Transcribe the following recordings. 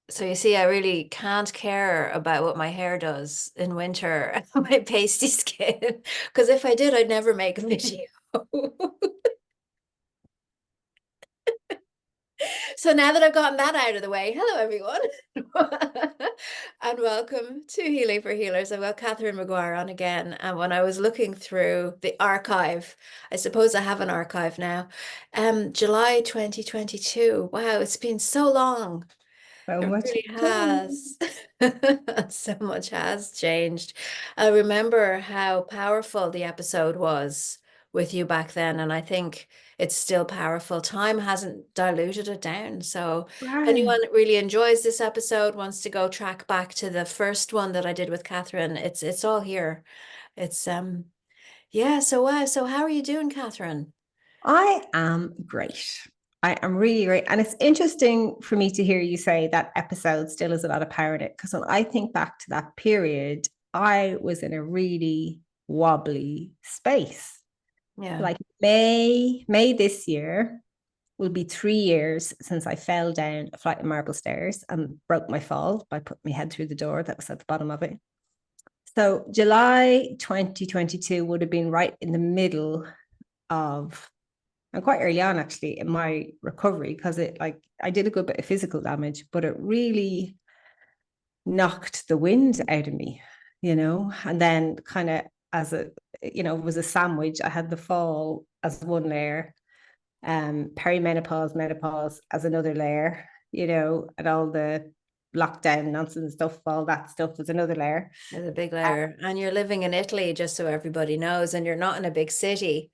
So you see, I really can't care about what my hair does in winter, my pasty skin, because if I did, I'd never make a video. So now that I've gotten that out of the way, hello everyone, and welcome to Healing for Healers. I've got Catherine Maguire on again, and when I was looking through the archive, I suppose I have an archive now. July 2022. Wow, it's been so long. So It much really change. has. So much has changed. I remember how powerful the episode was with you back then, and I think it's still powerful. Time hasn't diluted it down. So if Right. anyone really enjoys this episode, wants to go track back to the first one that I did with Catherine, it's all here. It's yeah, so wow. So how are you doing, Catherine? I am great. I am really great. And it's interesting for me to hear you say that episode still has a lot of power in it. Because when I think back to that period, I was in a really wobbly space. Yeah, Like May this year will be 3 years since I fell down a flight of marble stairs and broke my fall by putting my head through the door that was at the bottom of it. So July 2022 would have been right in the middle of, and quite early on actually in my recovery, because it, like, I did a good bit of physical damage, but it really knocked the wind out of me, and then kind of as a, it was a sandwich. I had the fall as one layer, perimenopause, menopause as another layer, and all the lockdown nonsense stuff, all that stuff was another layer. it's a big layer. And you're living in Italy, just so everybody knows, and you're not in a big city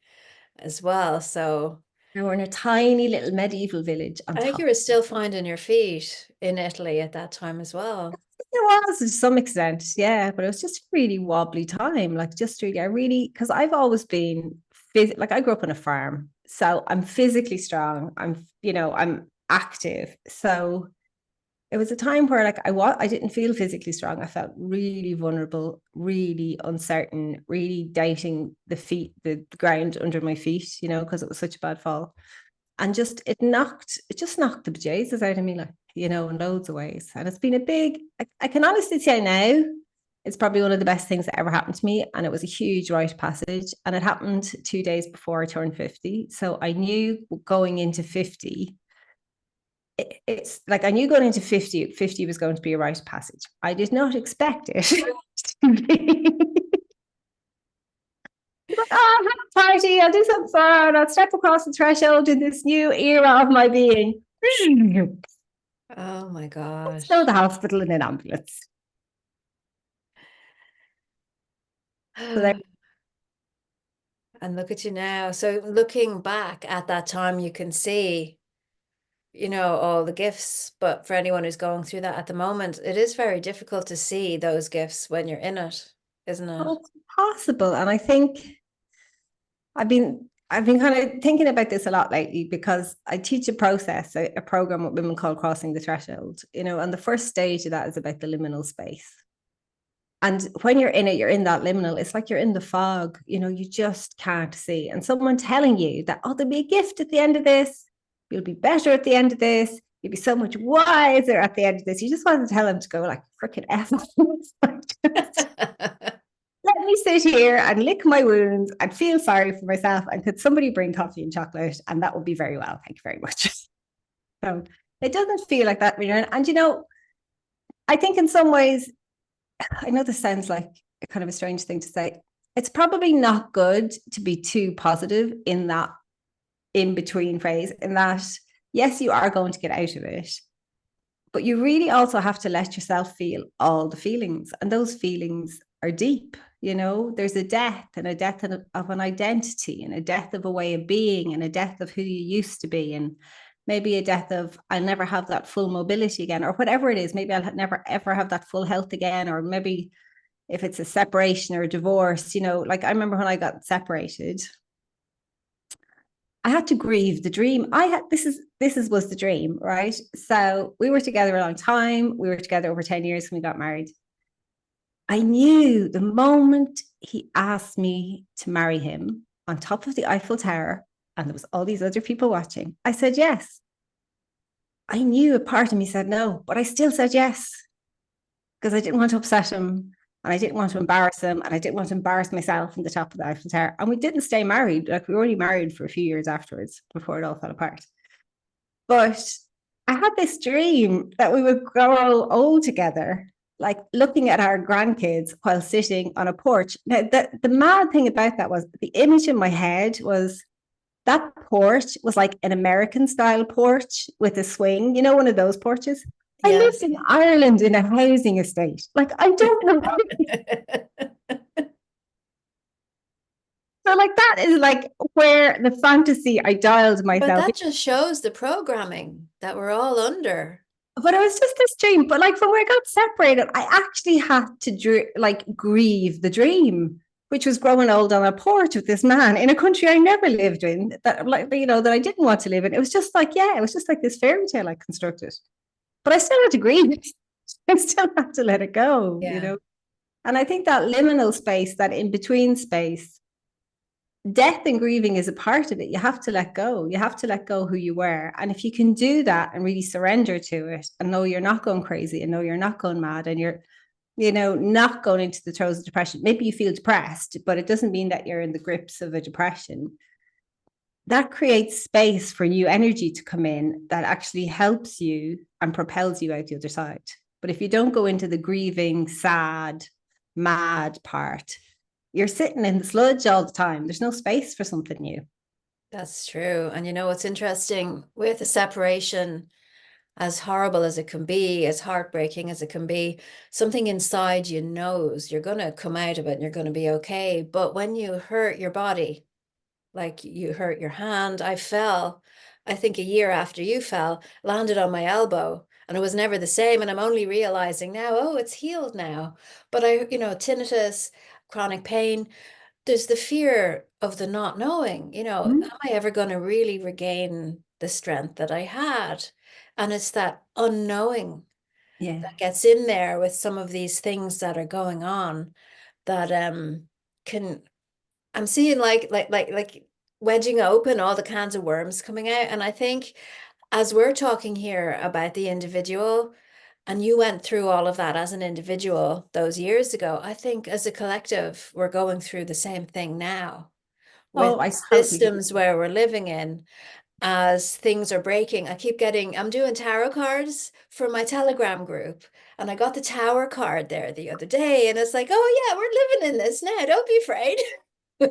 as well. So And we're in a tiny little medieval village on I think you top. were still finding your feet in Italy at that time as well. It was to some extent, yeah, but it was just a really wobbly time. Like, just really, because I've always been like, I grew up on a farm, so I'm physically strong. I'm active. So it was a time where, like, I didn't feel physically strong. I felt really vulnerable, really uncertain, really doubting the ground under my feet, because it was such a bad fall. And it just knocked the bejesus out of me, like, in loads of ways. And it's been a big, I can honestly say now, it's probably one of the best things that ever happened to me. And it was a huge rite of passage. And it happened 2 days before I turned 50. So I knew going into 50, it's like I knew going into 50 was going to be a rite of passage. I did not expect it to be. Like, oh, I'll have a party, I'll do something fun, I'll step across the threshold in this new era of my being. Oh my Let's go to the gosh. hospital in an ambulance. So there, And look at you now. So looking back at that time, you can see, all the gifts. But for anyone who's going through that at the moment, it is very difficult to see those gifts when you're in it, isn't it? oh, it's possible. And I think I've been kind of thinking about this a lot lately, because I teach a program with women called Crossing the Threshold, and the first stage of that is about the liminal space. And when you're in it, you're in that liminal. It's like you're in the fog, you just can't see. And someone telling you that, oh, there'll be a gift at the end of this. You'll be better at the end of this. You'll be so much wiser at the end of this. You just want to tell them to go, like, freaking F. Let me sit here and lick my wounds and feel sorry for myself. And could somebody bring coffee and chocolate? And that would be very well. Thank you very much. So it doesn't feel like that. And, I think in some ways, I know this sounds like a kind of a strange thing to say. It's probably not good to be too positive in that in between phase, in that, yes, you are going to get out of it, but you really also have to let yourself feel all the feelings. And those feelings are deep. There's a death, and a death of an identity, and a death of a way of being, and a death of who you used to be. And maybe a death of, I'll never have that full mobility again, or whatever it is. Maybe I'll never ever have that full health again, or maybe if it's a separation or a divorce, like I remember when I got separated, I had to grieve the dream. I had this was the dream, right? So we were together a long time. We were together over 10 years when we got married. I knew the moment he asked me to marry him on top of the Eiffel Tower, and there was all these other people watching, I said yes. I knew a part of me said no, but I still said yes because I didn't want to upset him and I didn't want to embarrass him and I didn't want to embarrass myself in the top of the Eiffel Tower. And we didn't stay married. Like we were only married for a few years afterwards before it all fell apart. But I had this dream that we would grow old together, like looking at our grandkids while sitting on a porch. Now, the mad thing about that was the image in my head was that porch was like an American style porch with a swing, one of those porches. I lived Yes. in Ireland in a housing estate. Like, I don't know. So, like, that is like where the fantasy I dialed But myself. that just shows the programming that we're all under. But it was just this dream. But like when we got separated, I actually had to grieve the dream, which was growing old on a porch with this man in a country I never lived in, that that I didn't want to live in. It was just like, yeah, it was just like this fairy tale I constructed. But I still had to grieve it. I still had to let it go. Yeah. And I think that liminal space, that in between space, death and grieving is a part of it. You have to let go. You have to let go who you were. And if you can do that and really surrender to it and know you're not going crazy and know you're not going mad and you're, not going into the throes of depression. Maybe you feel depressed, but it doesn't mean that you're in the grips of a depression. That creates space for new energy to come in that actually helps you and propels you out the other side. But if you don't go into the grieving, sad, mad part, you're sitting in the sludge all the time. There's no space for something new. That's true. And what's interesting with a separation, as horrible as it can be, as heartbreaking as it can be, something inside you knows you're going to come out of it and you're going to be okay. But when you hurt your body, like you hurt your hand, I fell, I think a year after you fell, landed on my elbow. And it was never the same. And I'm only realizing now, oh, it's healed now. But tinnitus, chronic pain, there's the fear of the not knowing, Mm-hmm. am I ever going to really regain the strength that I had? And it's that unknowing Yeah. that gets in there with some of these things that are going on that can I'm seeing like wedging open all the cans of worms coming out. And I think as we're talking here about the individual, and you went through all of that as an individual those years ago, I think as a collective, we're going through the same thing now with Oh, I totally get systems where we're living in as things are breaking. I'm doing tarot cards for my Telegram group. And I got the tower card there the other day. And it's like, oh, yeah, we're living in this now. Don't be afraid. You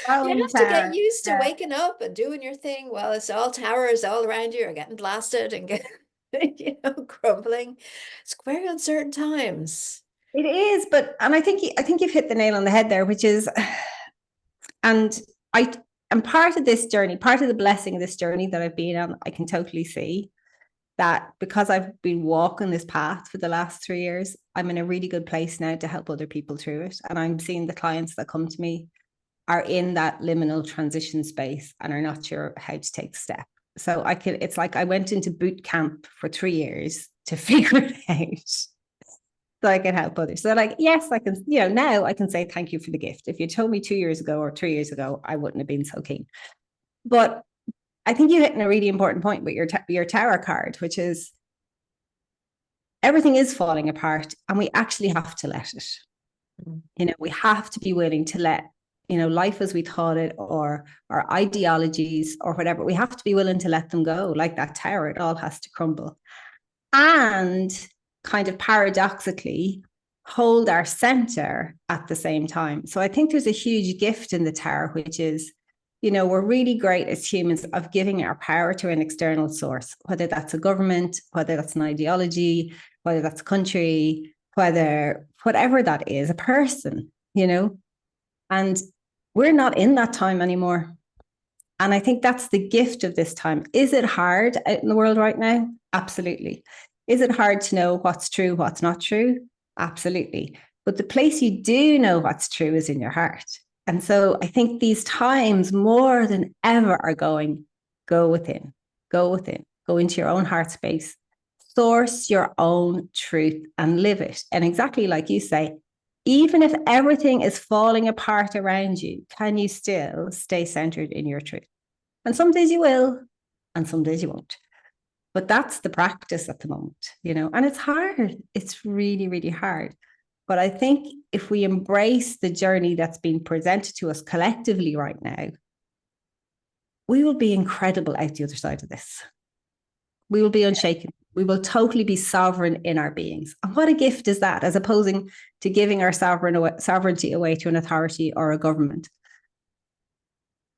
throwing have to get tower. used to Yeah. waking up and doing your thing. Well, it's all towers all around you are getting blasted and crumbling. It's very uncertain times. It is, but and I think you've hit the nail on the head there, which is, and I am part of this journey, part of the blessing of this journey that I've been on. I can totally see that because I've been walking this path for the last 3 years, I'm in a really good place now to help other people through it. And I'm seeing the clients that come to me are in that liminal transition space and are not sure how to take the step. So it's like I went into boot camp for 3 years to figure it out so I can help others. So like, yes, I can, now I can say thank you for the gift. If you told me 2 years ago or 3 years ago, I wouldn't have been so keen. But I think you hit on a really important point with your tower card, which is everything is falling apart and we actually have to let it. We have to be willing to let, life as we thought it or our ideologies or whatever, we have to be willing to let them go. Like that tower, it all has to crumble. And kind of paradoxically, hold our center at the same time. So I think there's a huge gift in the tower, which is, we're really great as humans of giving our power to an external source, whether that's a government, whether that's an ideology, whether that's a country, whatever that is, a person. And we're not in that time anymore. And I think that's the gift of this time. Is it hard out in the world right now? Absolutely. Is it hard to know what's true, what's not true? Absolutely. But the place you do know what's true is in your heart. And so I think these times more than ever are going, go within, go within, go into your own heart space, source your own truth and live it. And exactly like you say, even if everything is falling apart around you, can you still stay centered in your truth? And some days you will, and some days you won't. But that's the practice at the moment, and it's hard. It's really, really hard. But I think if we embrace the journey that's being presented to us collectively right now, we will be incredible out the other side of this. We will be unshaken. We will totally be sovereign in our beings. And what a gift is that, as opposing to giving our sovereignty away to an authority or a government.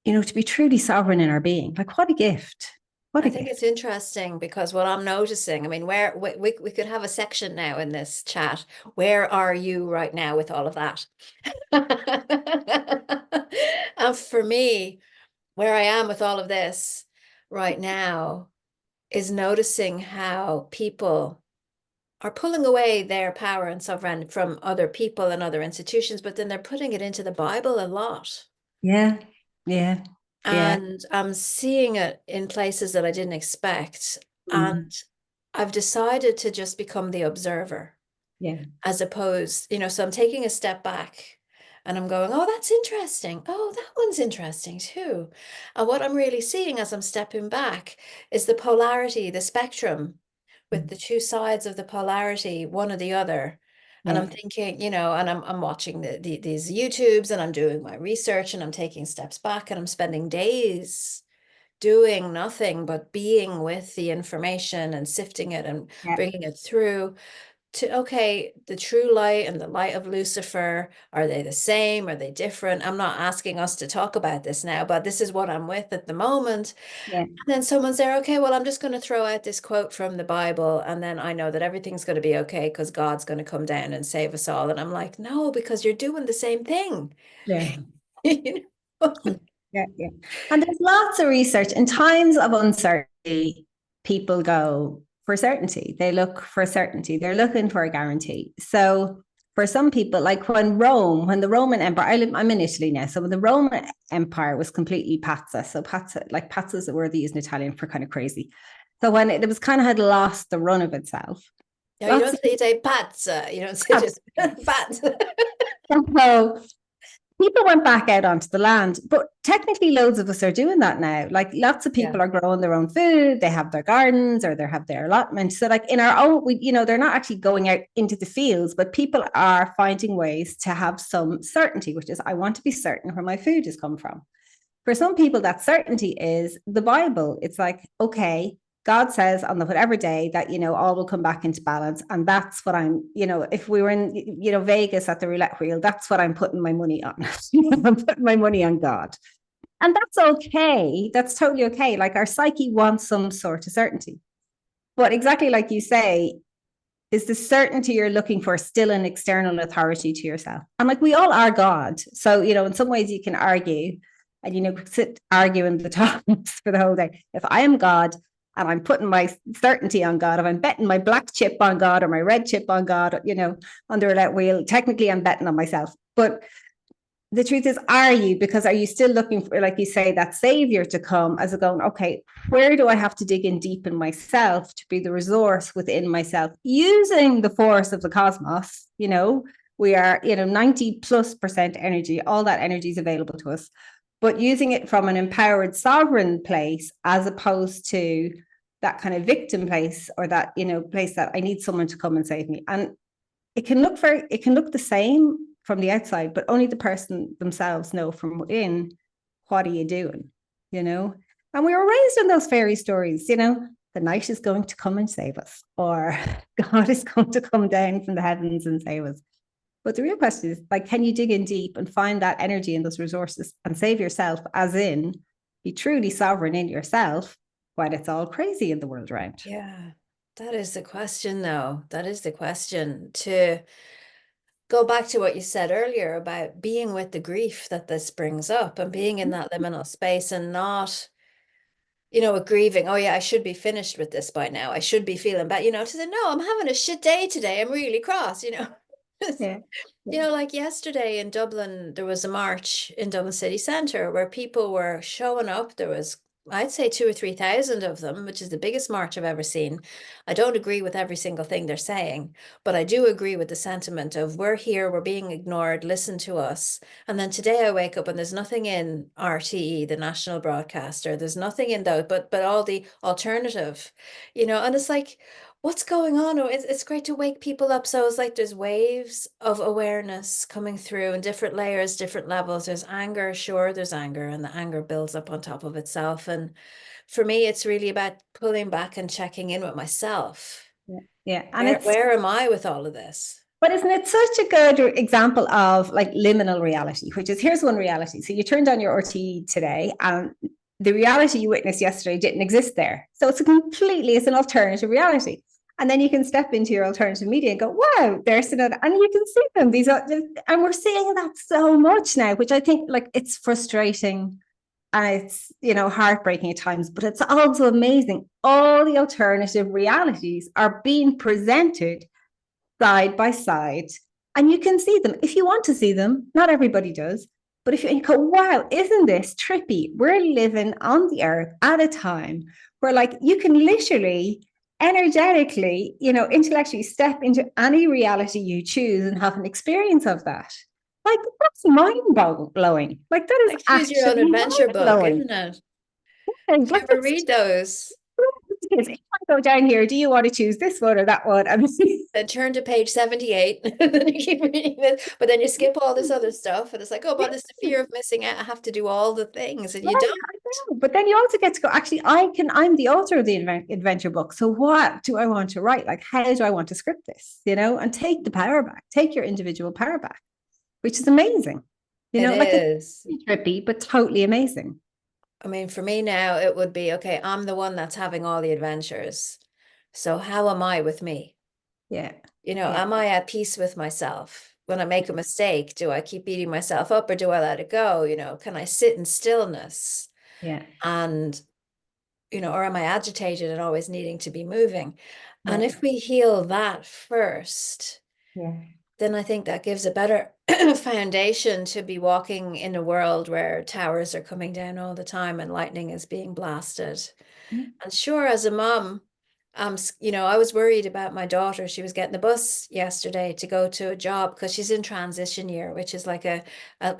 To be truly sovereign in our being, like what a gift. What I a think it's gift. interesting because what I'm noticing, I mean, where we could have a section now in this chat. Where are you right now with all of that? And for me, where I am with all of this right now is noticing how people are pulling away their power and sovereignty from other people and other institutions, but then they're putting it into the Bible a lot. Yeah. Yeah. Yeah. And I'm seeing it in places that I didn't expect. And Mm. I've decided to just become the observer Yeah. as opposed, so I'm taking a step back and I'm going, oh, that's interesting. Oh, that one's interesting too. And what I'm really seeing as I'm stepping back is the polarity, the spectrum with the two sides of the polarity, one or the other. And Yeah. I'm thinking, and I'm watching these YouTubes and I'm doing my research and I'm taking steps back and I'm spending days doing nothing but being with the information and sifting it and Yeah. bringing it through to, okay, the true light and the light of Lucifer, are they the same? Are they different? I'm not asking us to talk about this now, but this is what I'm with at the moment. Yeah. And then someone's there, okay, well, I'm just going to throw out this quote from the Bible, and then I know that everything's going to be okay because God's going to come down and save us all. And I'm like, no, because you're doing the same thing. Yeah. You know? Yeah, yeah. And there's lots of research. In times of uncertainty, people go for certainty. They look for certainty. They're looking for a guarantee. So for some people, like when the Roman Empire, I'm in Italy now. So when the Roman Empire was completely pazza, so pazza, like pazza is a word they use in Italian for kind of crazy. So when it was kind of had lost the run of itself, No, you lots don't of say pazza. You don't say just pazza. so people went back out onto the land, but technically loads of us are doing that now. Like lots of Yeah. people are growing their own food, they have their gardens or they have their allotment. So like in our own, they're not actually going out into the fields, but people are finding ways to have some certainty, which is I want to be certain where my food has come from. For some people, that certainty is the Bible. It's like, okay, God says on the whatever day that, all will come back into balance. And that's what if we were in, Vegas at the roulette wheel, that's what I'm putting my money on. I'm putting my money on God. And that's okay. That's totally okay. Like our psyche wants some sort of certainty. But exactly like you say, is the certainty you're looking for still an external authority to yourself? And like we all are God. So, in some ways you can argue and, sit arguing the topics for the whole day. If I am God and I'm putting my certainty on God, if I'm betting my black chip on God or my red chip on God, on the roulette wheel, technically I'm betting on myself. But the truth is, because are you still looking for, like you say, that savior to come as a going, okay, where do I have to dig in deep in myself to be the resource within myself using the force of the cosmos? We are, 90+% energy, all that energy is available to us, but using it from an empowered sovereign place as opposed to that kind of victim place or that, place that I need someone to come and save me. And it can look the same from the outside, but only the person themselves know from within, what are you doing, And we were raised in those fairy stories, the night is going to come and save us, or God is going to come down from the heavens and save us. But the real question is, like, can you dig in deep and find that energy and those resources and save yourself, as in be truly sovereign in yourself while it's all crazy in the world around? Yeah, that is the question, though. That is the question. To go back to what you said earlier about being with the grief that this brings up and being in that liminal space and not, grieving, oh yeah, I should be finished with this by now. I should be feeling bad, to say, no, I'm having a shit day today. I'm really cross. Yeah. Like yesterday in Dublin, there was a march in Dublin city centre where people were showing up. There was I'd say 2 or 3 thousand of them, which is the biggest march I've ever seen. I don't agree with every single thing they're saying, but I do agree with the sentiment of we're here, we're being ignored, listen to us. And then today I wake up and there's nothing in RTE, the national broadcaster, there's nothing in those, but all the alternative, and it's like, what's going on? Oh, it's great to wake people up. So it's like there's waves of awareness coming through in different layers, different levels. There's anger, sure, there's anger, and the anger builds up on top of itself. And for me, it's really about pulling back and checking in with myself. Yeah. Yeah. And Where it's, where am I with all of this? but isn't it such a good example of like liminal reality, which is here's one reality. So you turned on your RTE today and the reality you witnessed yesterday didn't exist there. So it's an alternative reality. And then you can step into your alternative media and go, wow, there's another, and you can see them. And we're seeing that so much now, which I think like it's frustrating and it's, heartbreaking at times, but it's also amazing. All the alternative realities are being presented side by side, and you can see them if you want to see them. Not everybody does, but if you go, wow, isn't this trippy? We're living on the earth at a time where, like, you can literally, energetically, intellectually step into any reality you choose and have an experience of that. Like, that's mind blowing. Like, that is Like choose your own actually adventure mind book, blowing. isn't it? And Do you like, ever read those? if I go down here, do you want to choose this one or that one? And Then turn to page 78, and then you keep reading it, but then you skip all this other stuff, and it's like, oh, but it's the fear of missing out. I have to do all the things, and right, you don't. I know. But then you also get to go, actually, I'm the author of the adventure book. So what do I want to write? Like, how do I want to script this? And take the power back, take your individual power back, which is amazing. It Like it's is. trippy, but totally amazing. I mean, for me now, it would be, okay, I'm the one that's having all the adventures. So how am I with me? Yeah. Yeah. Am I at peace with myself? When I make a mistake, do I keep beating myself up or do I let it go? Can I sit in stillness? Yeah. And, or am I agitated and always needing to be moving? And Yeah. if we heal that first, Yeah. then I think that gives a better foundation to be walking in a world where towers are coming down all the time and lightning is being blasted. Yeah. And sure, as a mom, I was worried about my daughter. She was getting the bus yesterday to go to a job because she's in transition year, which is like a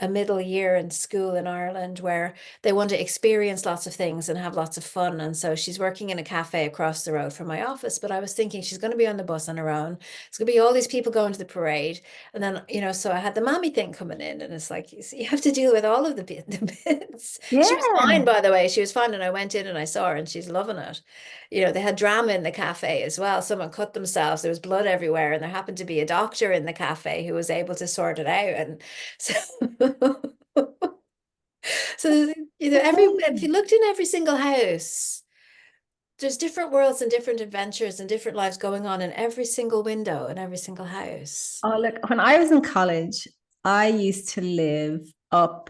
middle year in school in Ireland where they want to experience lots of things and have lots of fun. And so she's working in a cafe across the road from my office. But I was thinking she's going to be on the bus on her own. It's going to be all these people going to the parade. And then, so I had the mommy thing coming in, and it's like, you have to deal with all of the bits. She was Yeah. fine, by the way. She was fine. And I went in and I saw her and she's loving it. They had drama in the cafe as well. Someone cut themselves. There was blood everywhere, and there happened to be a doctor in the cafe who was able to sort it out. And so, so every if you looked in every single house, there's different worlds and different adventures and different lives going on in every single window in every single house. Oh, look, when I was in college, I used to live up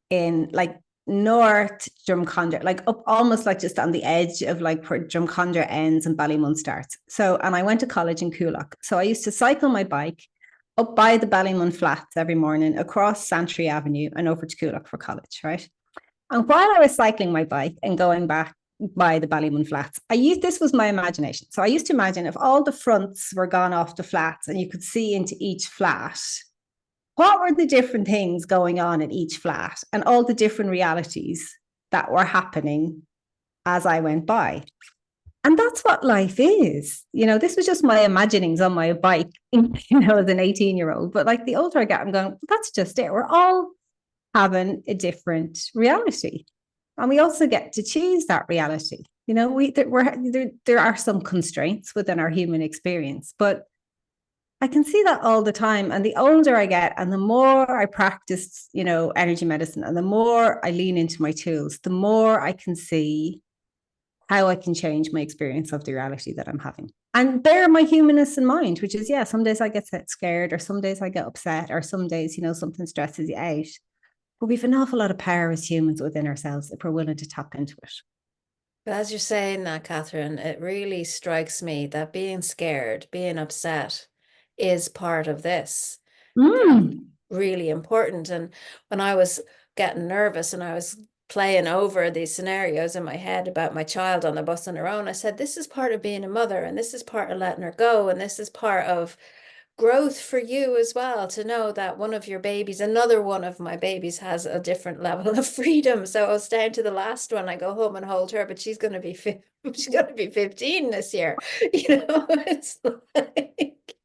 in like North Drumcondra, like up almost like just on the edge of like where Drumcondra ends and Ballymun starts. So, and I went to college in Coolock. So I used to cycle my bike up by the Ballymun flats every morning, across Santry Avenue and over to Coolock for college, right? And while I was cycling my bike and going back by the Ballymun flats, this was my imagination. So I used to imagine if all the fronts were gone off the flats and you could see into each flat, what were the different things going on in each flat and all the different realities that were happening as I went by. And that's what life is. This was just my imaginings on my bike, as an 18-year-old. But like the older I get, I'm going, that's just it. We're all having a different reality. And we also get to choose that reality. There are some constraints within our human experience, but I can see that all the time. And the older I get and the more I practice, energy medicine and the more I lean into my tools, the more I can see how I can change my experience of the reality that I'm having. And bear my humanness in mind, which is, yeah, some days I get scared or some days I get upset or some days, something stresses you out. But we've an awful lot of power as humans within ourselves if we're willing to tap into it. But as you're saying that, Catherine, it really strikes me that being scared, being upset is part of this. That's Mm. really important. And when I was getting nervous and I was playing over these scenarios in my head about my child on the bus on her own. I said, this is part of being a mother, and this is part of letting her go, and this is part of growth for you as well, to know that one of your babies, another one of my babies, has a different level of freedom. So I was down to the last one. I go home and hold her, but she's going to be she's going to be 15 this year. It's like,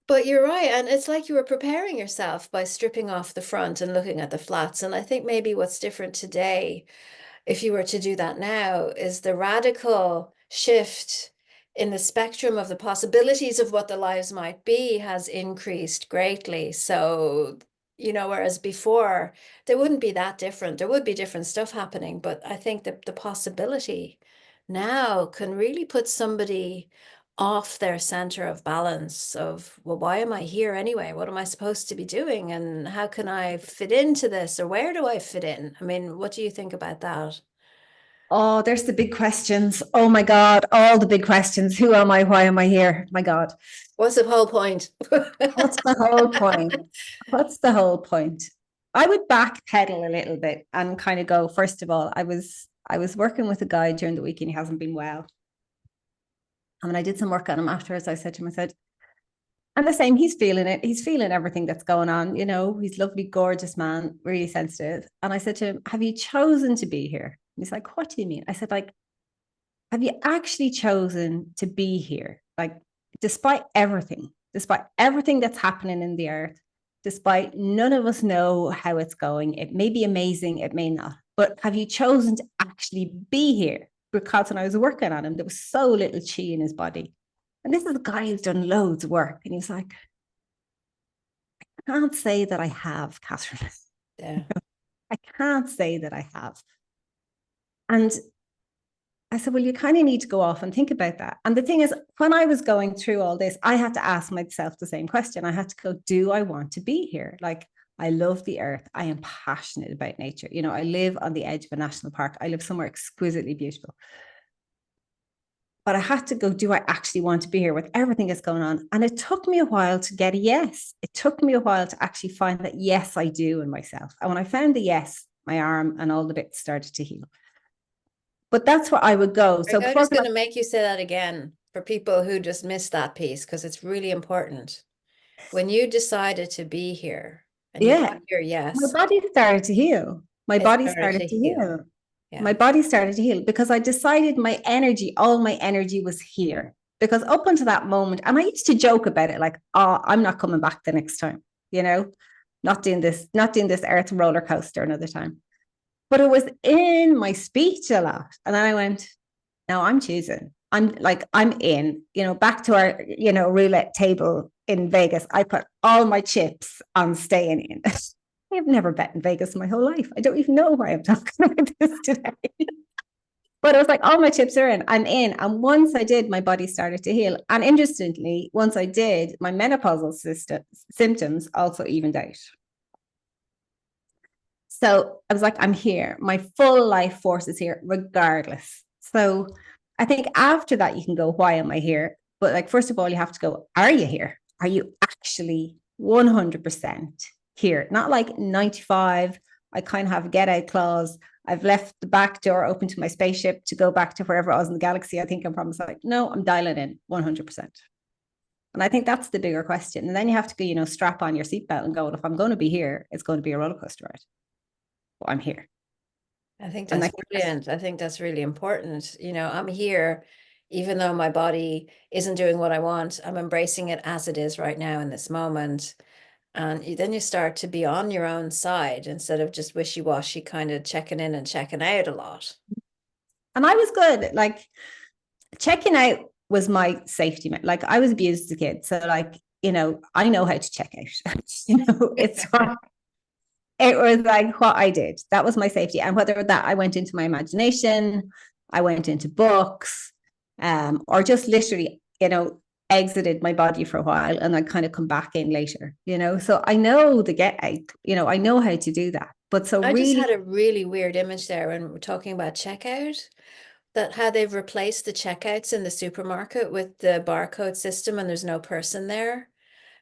but you're right. And it's like you were preparing yourself by stripping off the front and looking at the flats. And I think maybe what's different today, if you were to do that now, is the radical shift in the spectrum of the possibilities of what the lives might be has increased greatly. So, whereas before there wouldn't be that different, there would be different stuff happening, but I think that the possibility now can really put somebody off their center of balance of, well, why am I here anyway? What am I supposed to be doing? And how can I fit into this? Or where do I fit in? I mean, what do you think about that? Oh, there's the big questions. Oh my God, all the big questions. Who am I? Why am I here? My God. What's the whole point? What's the whole point? What's the whole point? I would backpedal a little bit and kind of go, first of all, I was working with a guy during the week and he hasn't been well. And when I did some work on him afterwards, I said to him, I said, and the same, he's feeling it. He's feeling everything that's going on. He's lovely, gorgeous man, really sensitive. And I said to him, have you chosen to be here? And he's like, what do you mean? I said, like, have you actually chosen to be here? Like, despite everything that's happening in the earth, despite none of us know how it's going, it may be amazing, it may not, but have you chosen to actually be here? Because when I was working on him, there was so little chi in his body. And this is a guy who's done loads of work. And he's like, I can't say that I have, Catherine. Yeah. I can't say that I have. And I said, well, you kind of need to go off and think about that. And the thing is, when I was going through all this, I had to ask myself the same question. I had to go, do I want to be here? Like, I love the earth. I am passionate about nature. I live on the edge of a national park. I live somewhere exquisitely beautiful. But I had to go, do I actually want to be here with everything that's going on? And it took me a while to get a yes. It took me a while to actually find that, yes, I do in myself. And when I found the yes, my arm and all the bits started to heal. But that's where I would go. So I'm just going to make you say that again for people who just missed that piece, because it's really important. When you decided to be here and you yeah, got your my yes, body started to heal. My it body started started to to heal. heal. Yeah. My body started to heal because I decided all my energy was here. Because up until that moment, and I used to joke about it, like, oh, I'm not coming back the next time, not doing this earth roller coaster another time. But it was in my speech a lot. And then I went, no, I'm choosing. I'm in, back to our, roulette table in Vegas. I put all my chips on staying in. I've never bet in Vegas in my whole life. I don't even know why I'm talking about this today. But it was like, all my chips are in. I'm in. And once I did, my body started to heal. And interestingly, once I did, my menopausal symptoms also evened out. So I was like, I'm here. My full life force is here, regardless. So I think after that, you can go, why am I here? But like, first of all, you have to go, are you here? Are you actually 100% here? Not like 95. I kind of have a get out clause. I've left the back door open to my spaceship to go back to wherever I was in the galaxy. I think I'm from. It's like, no, I'm dialing in 100%. And I think that's the bigger question. And then you have to go, strap on your seatbelt and go, if I'm going to be here, it's going to be a roller coaster ride. Well, I'm here. I think And that's I brilliant. I think that's really important. I'm here, even though my body isn't doing what I want, I'm embracing it as it is right now in this moment. And then you start to be on your own side instead of just wishy-washy kind of checking in and checking out a lot. I was good. Like, checking out was my safety. Like, I was abused as a kid. So like, I know how to check out. It's what it was like what I did. That was my safety. And whether that I went into my imagination, I went into books, or just literally, exited my body for a while and I kind of come back in later, So I know the get out, I know how to do that. But so I just really, had a really weird image there when we're talking about checkout, that how they've replaced the checkouts in the supermarket with the barcode system and there's no person there.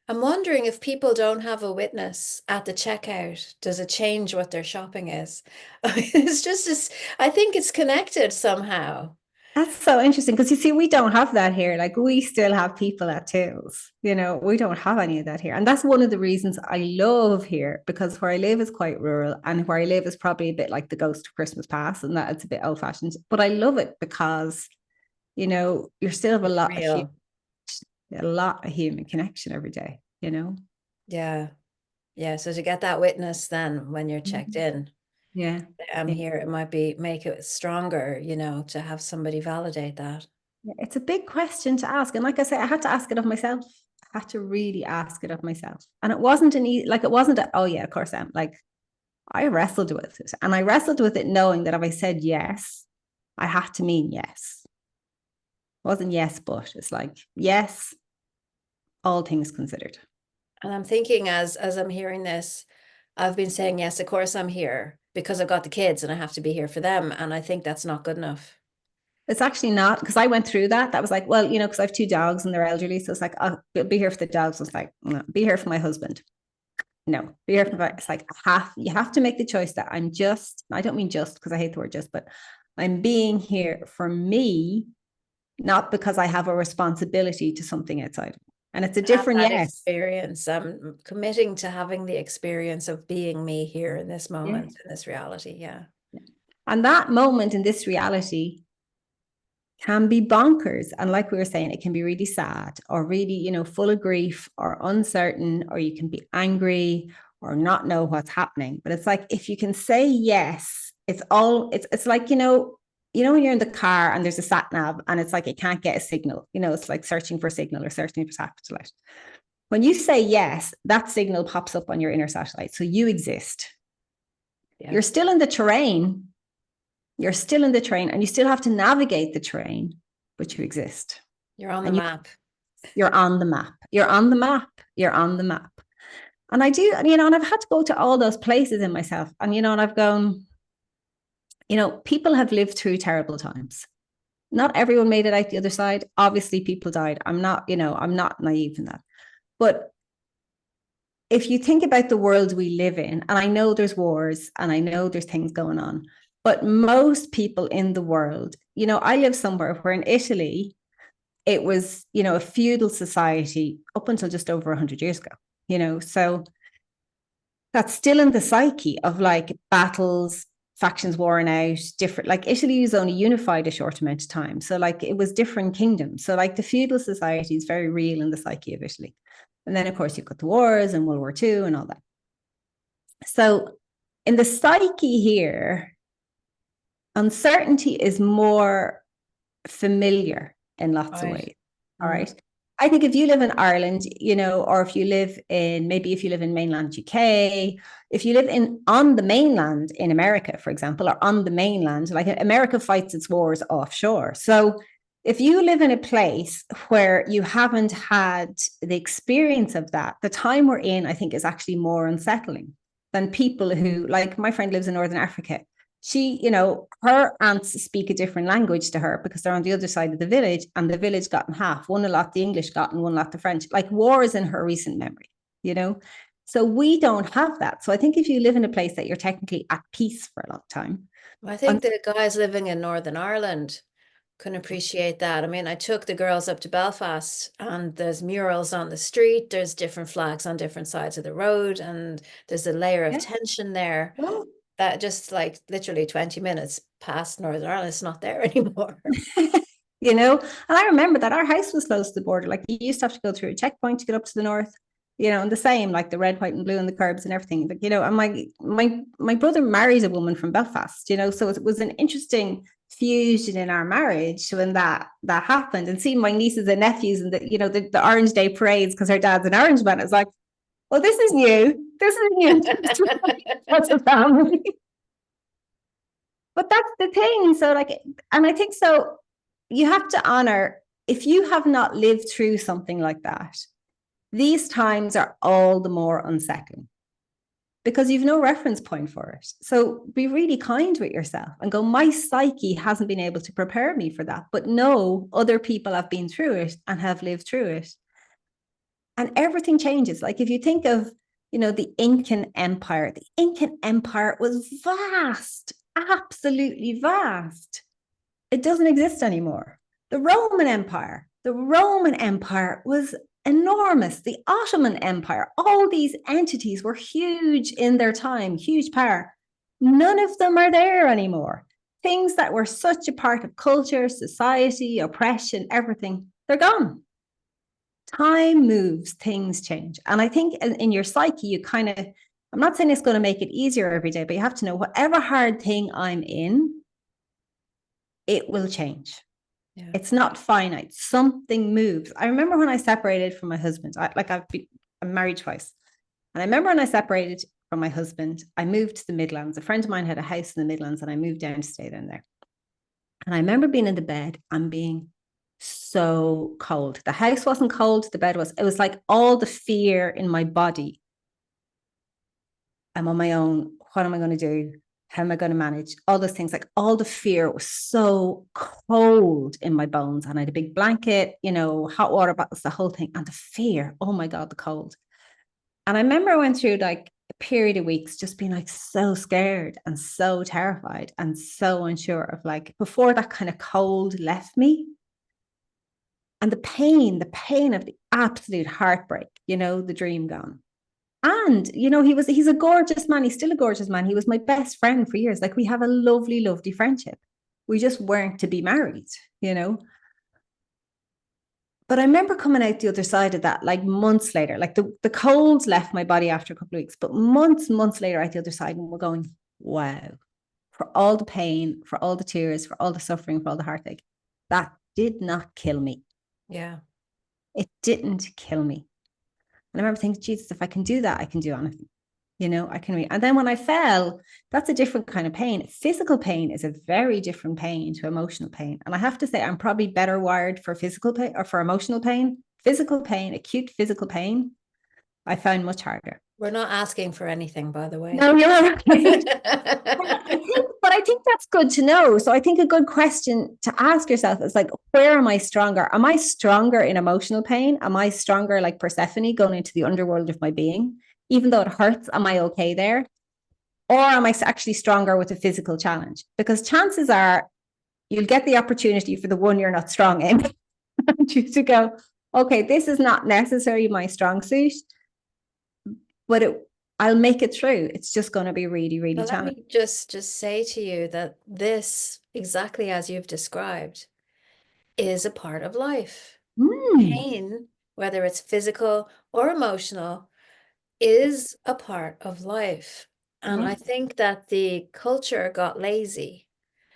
I'm wondering if people don't have a witness at the checkout, does it change what their shopping is? It's just this, I think it's connected somehow. That's so interesting because you see, we don't have that here. Like we still have people at tills, we don't have any of that here. And that's one of the reasons I love here because where I live is quite rural and where I live is probably a bit like the ghost of Christmas past and that it's a bit old fashioned. But I love it because, you're still have It's real. a lot of human connection every day. Yeah. Yeah. So to get that witness then when you're checked Mhm. in, Yeah. I'm Yeah. here, it might be make it stronger, to have somebody validate that. Yeah, it's a big question to ask. And like I say, I had to ask it of myself. I had to really ask it of myself. And it wasn't like, it wasn't, oh yeah, of course I am. Like, I wrestled with it. And I wrestled with it knowing that if I said yes, I had to mean yes. It wasn't yes, but it's like, yes, all things considered. And I'm thinking as I'm hearing this, I've been saying, yes, of course I'm here because I've got the kids and I have to be here for them. And I think that's not good enough. It's actually not because I went through that. That was like, well, because I have two dogs and they're elderly. So it's like, I'll be here for the dogs. It's like, no, be here for my husband. No, be here for my, it's like, you have to make the choice that I don't mean just because I hate the word just, but I'm being here for me, not because I have a responsibility to something outside. And it's a Have different that yes. experience. I'm committing to having the experience of being me here in this Yeah. moment, in this reality. Yeah. And that moment in this reality can be bonkers. And like we were saying, it can be really sad or really, full of grief or uncertain, or you can be angry or not know what's happening. But it's like if you can say yes, it's like, when you're in the car and there's a sat nav and it's like it can't get a signal, it's like searching for a signal or searching for satellite. When you say yes, that signal pops up on your inner satellite. So you exist. Yeah. You're still in the terrain, you're still in the train and you still have to navigate the train, but you exist. You're on the And map. you're on the map. You're on the map. You're on the map. And I do, and I've had to go to all those places in myself. And I've gone, people have lived through terrible times. Not everyone made it out the other side. Obviously, people died. I'm not naive in that. But if you think about the world we live in, and I know there's wars and I know there's things going on, but most people in the world, I live somewhere where in Italy, it was, a feudal society up until just over 100 years ago, so that's still in the psyche of like battles, factions warring out, different, like Italy was only unified a short amount of time. So like it was different kingdoms. So like the feudal society is very real in the psyche of Italy. And then of course you've got the wars and World War II and all that. So in the psyche here, uncertainty is more familiar in lots of Right. ways. All right. I think if you live in Ireland, or if you live in mainland UK, if you live on the mainland in America, for example, or on the mainland, like America fights its wars offshore. So if you live in a place where you haven't had the experience of that, the time we're in, I think, is actually more unsettling than people who, like my friend lives in Northern Africa. Her aunts speak a different language to her because they're on the other side of the village and the village got in half, one a lot the English got and one lot the French. Like war is in her recent memory. So we don't have that. So I think if you live in a place that you're technically at peace for a long time. I think the guys living in Northern Ireland can appreciate that. I mean, I took the girls up to Belfast and there's murals on the street, there's different flags on different sides of the road, and there's a layer of Yeah. tension there that just like literally 20 minutes past Northern Ireland, it's not there anymore. And I remember that our house was close to the border. Like you used to have to go through a checkpoint to get up to the north, and the same, like the red, white, and blue and the curbs and everything. Like, and my brother married a woman from Belfast, so it was an interesting fusion in our marriage when that happened. And seeing my nieces and nephews and the Orange Day parades because her dad's an Orange man. It's like, well, this is new. This is new. That's a family. But that's the thing. So like, and I think so you have to honor if you have not lived through something like that, these times are all the more unsettling because you've no reference point for it. So be really kind with yourself and go, my psyche hasn't been able to prepare me for that, but no, other people have been through it and have lived through it. And everything changes. Like if you think of, the the Incan Empire was vast, absolutely vast. It doesn't exist anymore. The Roman Empire was enormous. The Ottoman Empire, all these entities were huge in their time, huge power. None of them are there anymore. Things that were such a part of culture, society, oppression, everything, they're gone. Time moves, things change. And I think in your psyche, you kind of, I'm not saying it's going to make it easier every day, but you have to know whatever hard thing I'm in, it will change. Yeah. It's not finite. Something moves. I remember when I separated from my husband, I'm married twice. And I remember when I separated from my husband, I moved to the Midlands. A friend of mine had a house in the Midlands and I moved down to stay down there. And I remember being in the bed and being so cold. The house wasn't cold, the bed was. It was like all the fear in my body. I'm on my own. What am I going to do? How am I going to manage? All those things, like all the fear was so cold in my bones. And I had a big blanket, hot water bottles, the whole thing. And the fear, oh my God, the cold. And I remember I went through like a period of weeks just being like so scared and so terrified and so unsure of like before that kind of cold left me. And the pain of the absolute heartbreak, the dream gone. And, he's a gorgeous man. He's still a gorgeous man. He was my best friend for years. Like we have a lovely, lovely friendship. We just weren't to be married. But I remember coming out the other side of that, like months later, like the colds left my body after a couple of weeks, but months later at the other side, and we're going, wow, for all the pain, for all the tears, for all the suffering, for all the heartache, that did not kill me. Yeah. It didn't kill me. And I remember thinking, Jesus, if I can do that, I can do anything. I can read. And then when I fell, that's a different kind of pain. Physical pain is a very different pain to emotional pain. And I have to say, I'm probably better wired for physical pain or for emotional pain. Physical pain, acute physical pain, I found much harder. We're not asking for anything, by the way. No, you're right. But I think that's good to know. So I think a good question to ask yourself is like, where am I stronger? Am I stronger in emotional pain? Am I stronger like Persephone going into the underworld of my being? Even though it hurts, am I okay there? Or am I actually stronger with a physical challenge? Because chances are you'll get the opportunity for the one you're not strong in to go, okay, this is not necessarily my strong suit, but I'll make it through. It's just going to be really, really Well, let challenging. me just say to you that this, exactly as you've described, is a part of life. Pain, whether it's physical or emotional, is a part of life. And Yeah. I think that the culture got lazy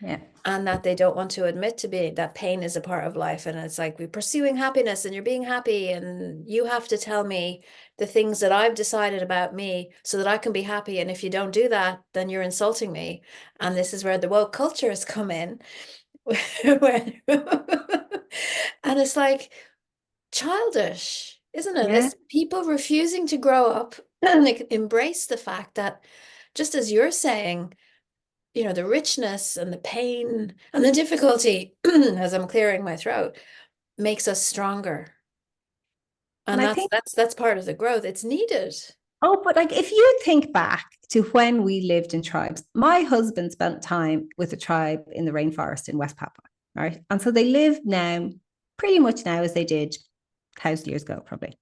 Yeah. and that they don't want to admit to being that pain is a part of life. And it's like we're pursuing happiness and you're being happy and you have to tell me the things that I've decided about me so that I can be happy. And if you don't do that, then you're insulting me. And this is where the woke culture has come in. and it's like childish, isn't it? Yeah. It's people refusing to grow up and like embrace the fact that, just as you're saying, the richness and the pain and the difficulty, as I'm clearing my throat, makes us stronger. And And I that's think, that's that's part of the growth. It's needed. but like if you think back to when we lived in tribes, my husband spent time with a tribe in the rainforest in West Papua, right? And so they live now pretty much now as they did 1,000 years ago, probably.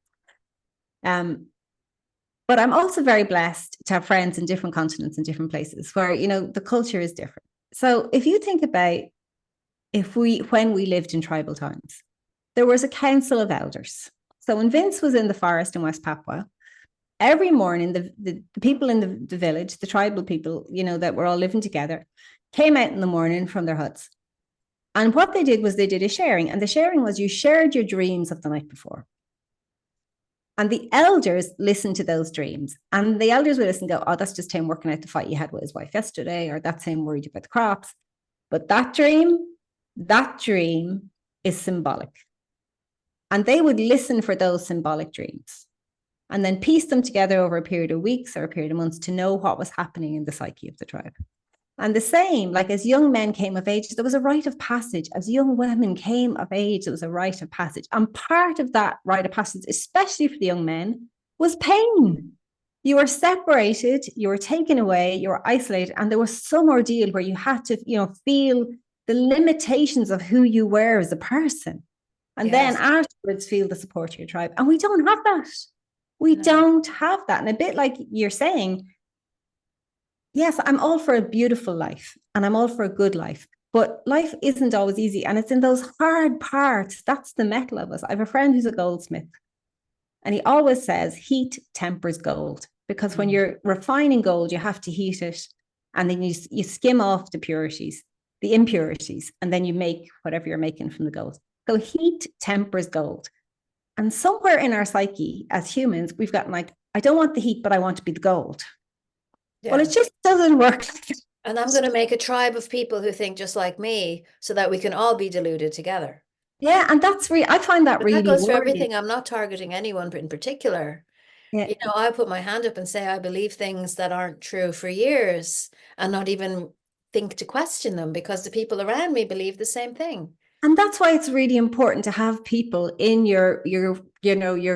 But I'm also very blessed to have friends in different continents and different places where, the culture is different. So if you think about when we lived in tribal times, there was a council of elders. So when Vince was in the forest in West Papua, every morning the people in the village, the tribal people, that were all living together, came out in the morning from their huts. And what they did was they did a sharing. And the sharing was you shared your dreams of the night before. And the elders listened to those dreams. And the elders would listen and go, oh, that's just him working out the fight he had with his wife yesterday, or that's him worried about the crops. But that dream is symbolic. And they would listen for those symbolic dreams and then piece them together over a period of weeks or a period of months to know what was happening in the psyche of the tribe. And the same, like as young men came of age, there was a rite of passage. As young women came of age, there was a rite of passage. And part of that rite of passage, especially for the young men, was pain. You were separated, you were taken away, you were isolated, and there was some ordeal where you had to, feel the limitations of who you were as a person. And then Yes. afterwards, feel the support of your tribe. And we don't have that. We No. don't have that. And a bit like you're saying, yes, I'm all for a beautiful life and I'm all for a good life, but life isn't always easy. And it's in those hard parts. That's the metal of us. I have a friend who's a goldsmith and he always says heat tempers gold, because when Mm. you're refining gold, you have to heat it and then you skim off the impurities, and then you make whatever you're making from the gold. So heat tempers gold. And somewhere in our psyche as humans, we've gotten like, I don't want the heat, but I want to be the gold. Well, Yeah. it just doesn't work. And I'm going to make a tribe of people who think just like me so that we can all be deluded together. Yeah, and I find that But that really goes for worrying. everything. I'm not targeting anyone in particular. Yeah. I put my hand up and say I believe things that aren't true for years and not even think to question them because the people around me believe the same thing. And that's why it's really important to have people in your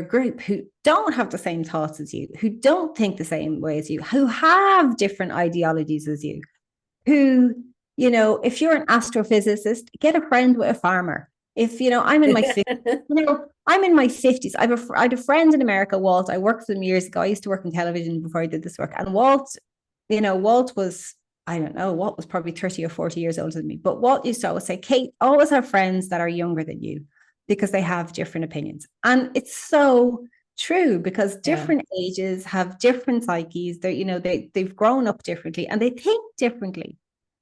group who don't have the same thoughts as you, who don't think the same way as you, who have different ideologies as you, who, if you're an astrophysicist, get a friend with a farmer. If, I'm in my 50s, I'm in my 50s. I had a friend in America, Walt. I worked with him years ago. I used to work in television before I did this work. And Walt was, I don't know, Walt was probably 30 or 40 years older than me. But Walt used to always say, Kate, always have friends that are younger than you because they have different opinions. And it's so true, because Yeah. different ages have different psyches. They've grown up differently and they think differently.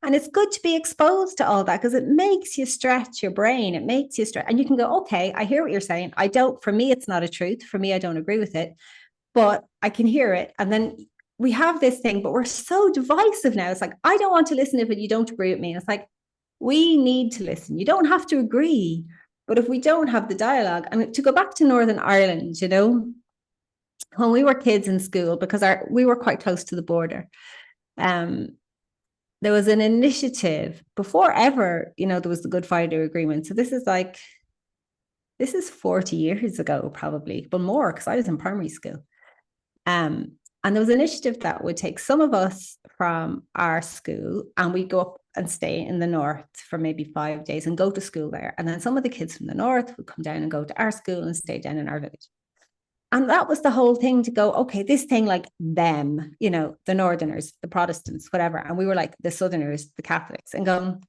And it's good to be exposed to all that because it makes you stretch your brain. It makes you stretch. And you can go, okay, I hear what you're saying. For me, it's not a truth. For me, I don't agree with it, but I can hear it. And then we have this thing, but we're so divisive now. It's like, I don't want to listen if you don't agree with me. It's like, we need to listen. You don't have to agree. But if we don't have the dialogue, and to go back to Northern Ireland, when we were kids in school, because we were quite close to the border, um, there was an initiative before ever, there was the Good Friday Agreement. So this is 40 years ago, probably, but more, because I was in primary school. And there was an initiative that would take some of us from our school and we'd go up and stay in the north for maybe 5 days and go to school there. And then some of the kids from the north would come down and go to our school and stay down in our village. And that was the whole thing, to go, okay, this thing like them, the Northerners, the Protestants, whatever. And we were like the Southerners, the Catholics, and going,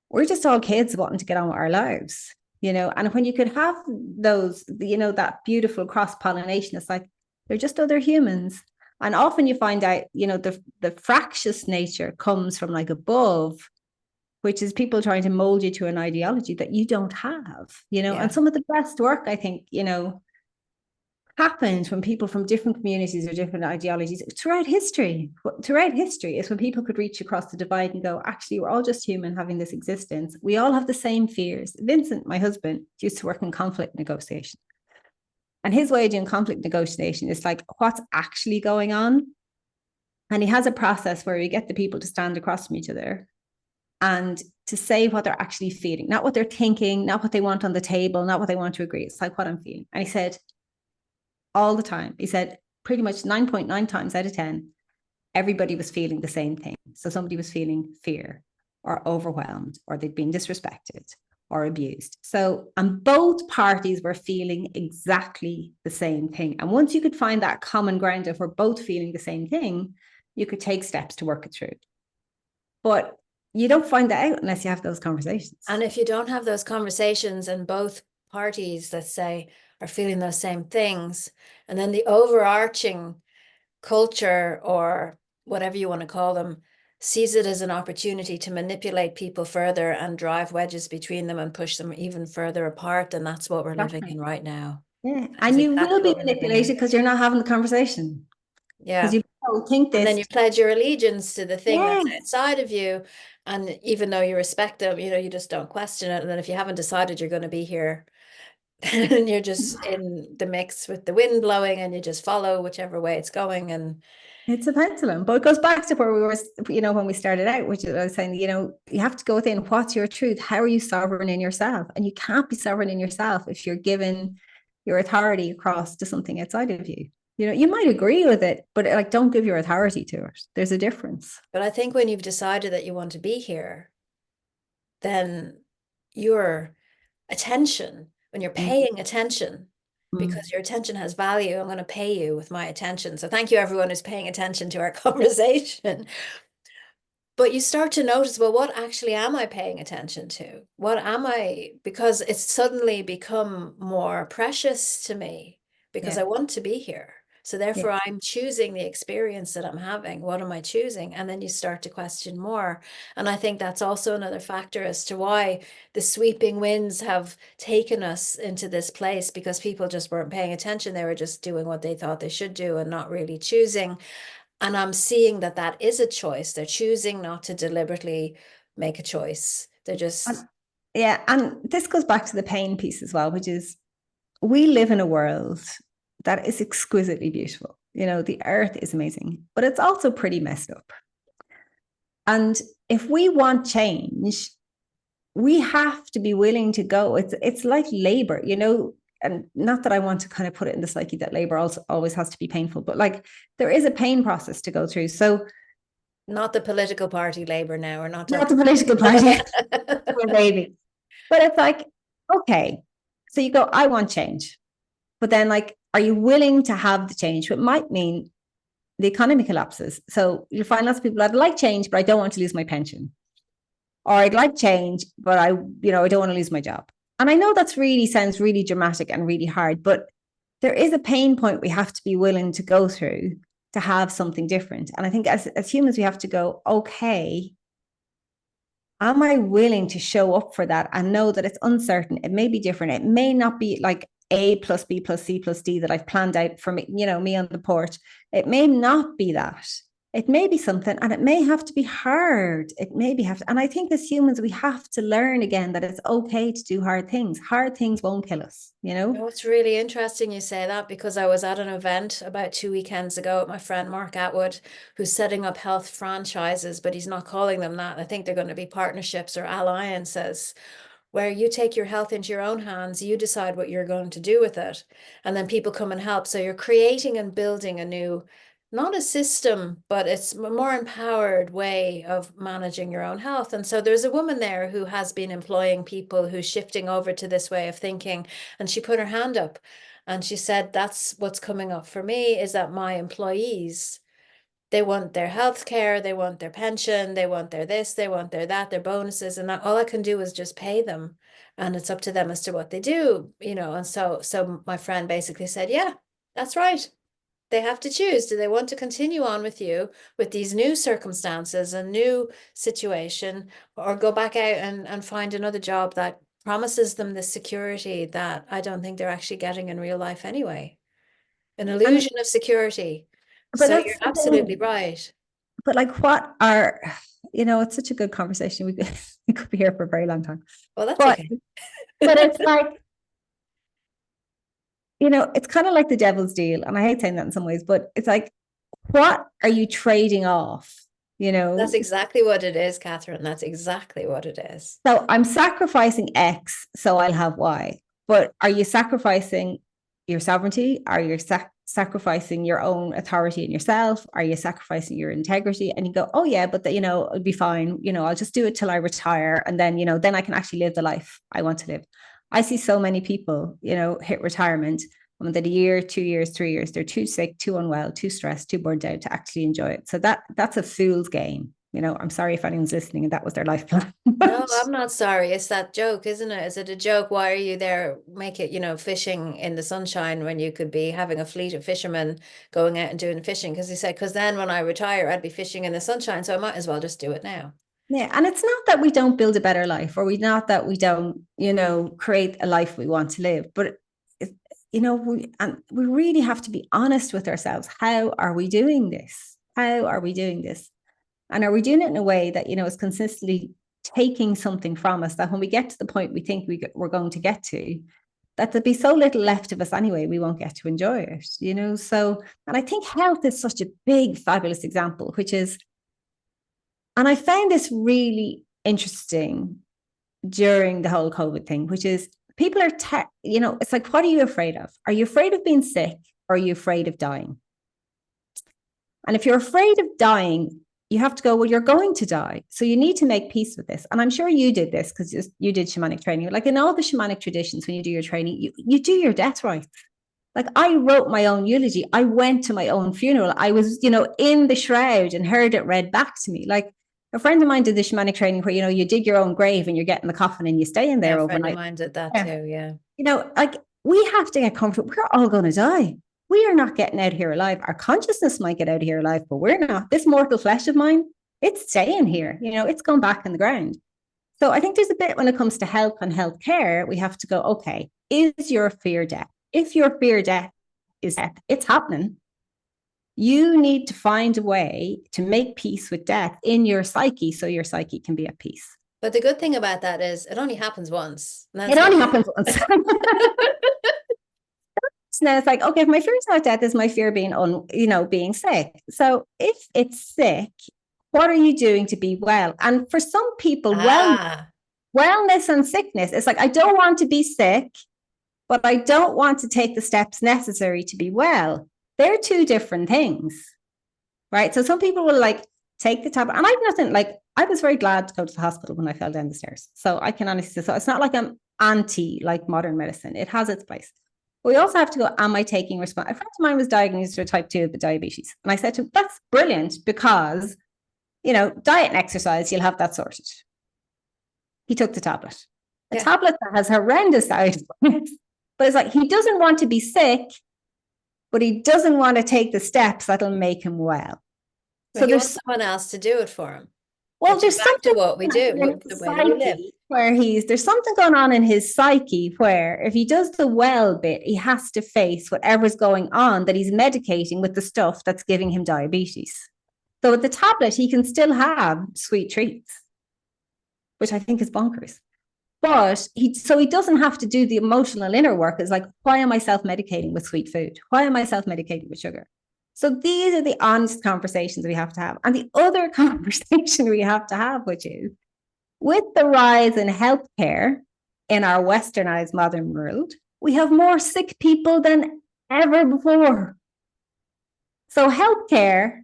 we're just all kids wanting to get on with our lives, And when you could have those, that beautiful cross pollination, it's like they're just other humans. And often you find out, the fractious nature comes from like above, which is people trying to mold you to an ideology that you don't have, Yeah. And some of the best work, I think, happens when people from different communities or different ideologies throughout history is when people could reach across the divide and go, actually, we're all just human having this existence. We all have the same fears. Vincent, my husband, used to work in conflict negotiation. And his way of doing conflict negotiation is like, what's actually going on? And he has a process where we get the people to stand across from each other and to say what they're actually feeling, not what they're thinking, not what they want on the table, not what they want to agree. It's like what I'm feeling. And he said, all the time, he said, pretty much 9.9 times out of 10, everybody was feeling the same thing. So somebody was feeling fear or overwhelmed, or they'd been disrespected or abused. And both parties were feeling exactly the same thing. And once you could find that common ground if we're both feeling the same thing, you could take steps to work it through. But you don't find that out unless you have those conversations. And if you don't have those conversations and both parties, let's say, are feeling those same things, and then the overarching culture or whatever you want to call them sees it as an opportunity to manipulate people further and drive wedges between them and push them even further apart, and that's what we're living in right now. Yeah. That's And you will exactly be what we're living in. manipulated because you're not having the conversation. Because Yeah. you don't think And then this. you pledge your allegiance to the thing that's Yes. outside of you. And even though you respect them, you just don't question it. And then if you haven't decided you're going to be here, then you're just in the mix with the wind blowing and you just follow whichever way it's going. And It's a pendulum, but it goes back to where we were, when we started out, which I was saying, you have to go within what's your truth? How are you sovereign in yourself? And you can't be sovereign in yourself if you're given your authority across to something outside of you. You might agree with it, but like, don't give your authority to it. There's a difference. But I think when you've decided that you want to be here, then your attention, when you're paying attention, Mm-hmm. because your attention has value, I'm going to pay you with my attention. So thank you, everyone who's paying attention to our conversation. But you start to notice, well, what actually am I paying attention to? What am I? Because it's suddenly become more precious to me because Yeah. I want to be here. So Yeah. therefore, I'm choosing the experience that I'm having. What am I choosing? And then you start to question more. And I think that's also another factor as to why the sweeping winds have taken us into this place, because people just weren't paying attention. They were just doing what they thought they should do and not really choosing. And I'm seeing that that is a choice. They're choosing not to deliberately make a choice. They're And, just yeah. And this goes back to the pain piece as well, which is we live in a world that is exquisitely beautiful. The earth is amazing, but it's also pretty messed up. And if we want change, we have to be willing to go. It's like labor, and not that I want to kind of put it in the psyche that labor also always has to be painful, but like there is a pain process to go through. So not the political party Labour now. We're not not talking the political party, about. baby. But it's like, okay, so you go, I want change. But then, like, are you willing to have the change? What might mean the economy collapses. So you'll find lots of people, I'd like change, but I don't want to lose my pension. Or I'd like change, but I don't want to lose my job. And I know that's really sounds really dramatic and really hard, but there is a pain point we have to be willing to go through to have something different. And I think as humans, we have to go, okay, am I willing to show up for that and know that it's uncertain? It may be different. It may not be like A plus B plus C plus D that I've planned out for me, me on the porch. It may not be that. It may be something, and it may have to be hard. It may be have to, and I think as humans, we have to learn again that it's okay to do hard things. Hard things won't kill us. Oh, it's really interesting you say that, because I was at an event about 2 weekends ago with my friend Mark Atwood, who's setting up health franchises, but he's not calling them that. I think they're going to be partnerships or alliances, where you take your health into your own hands, you decide what you're going to do with it, and then people come and help. So you're creating and building a new, not a system, but it's a more empowered way of managing your own health. And so there's a woman there who has been employing people who's shifting over to this way of thinking, and she put her hand up and she said, that's what's coming up for me, is that my employees, they want their health care, they want their pension, they want their this, they want their that, their bonuses, and all I can do is just pay them. And it's up to them as to what they do. And so my friend basically said, yeah, that's right. They have to choose. Do they want to continue on with you with these new circumstances and new situation, or go back out and find another job that promises them the security that I don't think they're actually getting in real life anyway? An And illusion of security. but So you're that's the absolutely thing. right. But like, what are it's such a good conversation. We could be here for a very long time. Well, that's But okay. but it's like, it's kind of like the devil's deal. And I hate saying that in some ways, but it's like, what are you trading off? You That's know, exactly what it is, Catherine. That's exactly what it is. so I'm sacrificing X so I'll have Y. But are you sacrificing your sovereignty? Are you sacrificing your own authority in yourself? Are you sacrificing your integrity? And you go, oh yeah, but it'll be fine. I'll just do it till I retire, and then I can actually live the life I want to live. I see so many people, hit retirement, and within a year, 2 years, 3 years, they're too sick, too unwell, too stressed, too burned out to actually enjoy it. So that's a fool's game. I'm sorry if anyone's listening and that was their life plan. No, I'm not sorry. It's that joke, isn't it? Is it a joke? Why are you there? Make it, fishing in the sunshine when you could be having a fleet of fishermen going out and doing fishing. Because he said, because then when I retire, I'd be fishing in the sunshine. So I might as well just do it now. Yeah, and it's not that we don't build a better life, or we not that we don't, create a life we want to live, but we really have to be honest with ourselves. How are we doing this? How are we doing this? And are we doing it in a way that is consistently taking something from us, that when we get to the point we think we're going to get to, that there'd be so little left of us anyway, we won't get to enjoy it, you know? So, and I think health is such a big, fabulous example, which is, and I found this really interesting during the whole COVID thing, which is people are, it's like, what are you afraid of? Are you afraid of being sick or are you afraid of dying? And if you're afraid of dying, you have to go, well, you're going to die. So you need to make peace with this. And I'm sure you did this because you did shamanic training. Like in all the shamanic traditions, when you do your training, you do your death rites. Like I wrote my own eulogy. I went to my own funeral. I was, in the shroud and heard it read back to me. Like a friend of mine did the shamanic training where, you dig your own grave and you're getting the coffin and you stay in there Yeah, a friend of overnight. mine did that Yeah. too, yeah. Like we have to get comfortable. We're all going to die. We are not getting out of here alive. Our consciousness might get out of here alive, but we're not. This mortal flesh of mine, it's staying here. It's going back in the ground. So I think there's a bit when it comes to health and healthcare, we have to go, okay, is your fear death? If your fear death is death, it's happening. You need to find a way to make peace with death in your psyche so your psyche can be at peace. But the good thing about that is it only happens once. It only happens once. Now it's like, okay, if my fear is not death, is my fear being being sick. So if it's sick, what are you doing to be well? And for some people, wellness and sickness, it's like, I don't want to be sick, but I don't want to take the steps necessary to be well. They're two different things, right? So some people will like take the tablet, and I've nothing like, I was very glad to go to the hospital when I fell down the stairs. So I can honestly say, so it's not like I'm anti like modern medicine. It has its place. But we also have to go, am I taking response? A friend of mine was diagnosed with type 2 of the diabetes. And I said to him, that's brilliant because, diet and exercise, you'll have that sorted. He took the tablet. A tablet that has horrendous side effects, but it's like, he doesn't want to be sick, but he doesn't want to take the steps that'll make him well. So he wants someone else to do it for him. Well, there's something to what we do, the way we live. Where there's something going on in his psyche where if he does the well bit, he has to face whatever's going on that he's medicating with the stuff that's giving him diabetes. So with the tablet, he can still have sweet treats, which I think is bonkers. But he doesn't have to do the emotional inner work. It's like, why am I self-medicating with sweet food? Why am I self-medicating with sugar? So these are the honest conversations we have to have. And the other conversation we have to have, which is with the rise in healthcare in our westernized modern world, we have more sick people than ever before. So healthcare,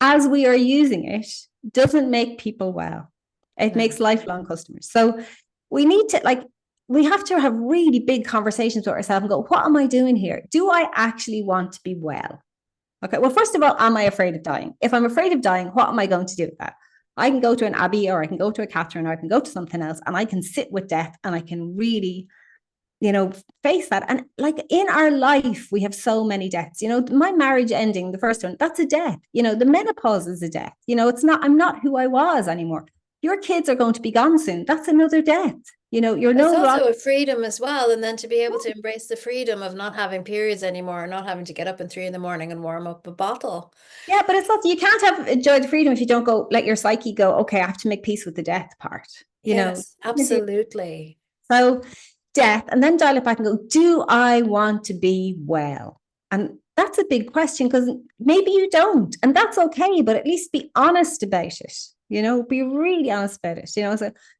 as we are using it, doesn't make people well. It makes lifelong customers. So we need to we have to have really big conversations with ourselves and go, what am I doing here? Do I actually want to be well? Okay, well, first of all, am I afraid of dying? If I'm afraid of dying, what am I going to do with that? I can go to an Abbey or I can go to a Catherine or I can go to something else and I can sit with death and I can really, face that. And like in our life, we have so many deaths. My marriage ending, the first one, that's a death. The menopause is a death. I'm not who I was anymore. Your kids are going to be gone soon. That's another death. It's also a freedom as well. And then to be able to embrace the freedom of not having periods anymore, and not having to get up at 3 a.m. and warm up a bottle. Yeah, but it's not, you can't enjoy the freedom if you don't go, let your psyche go, okay, I have to make peace with the death part. Yes, absolutely. So death, and then dial it back and go, do I want to be well? And that's a big question because maybe you don't, and that's okay, but at least be honest about it. Be really honest about it.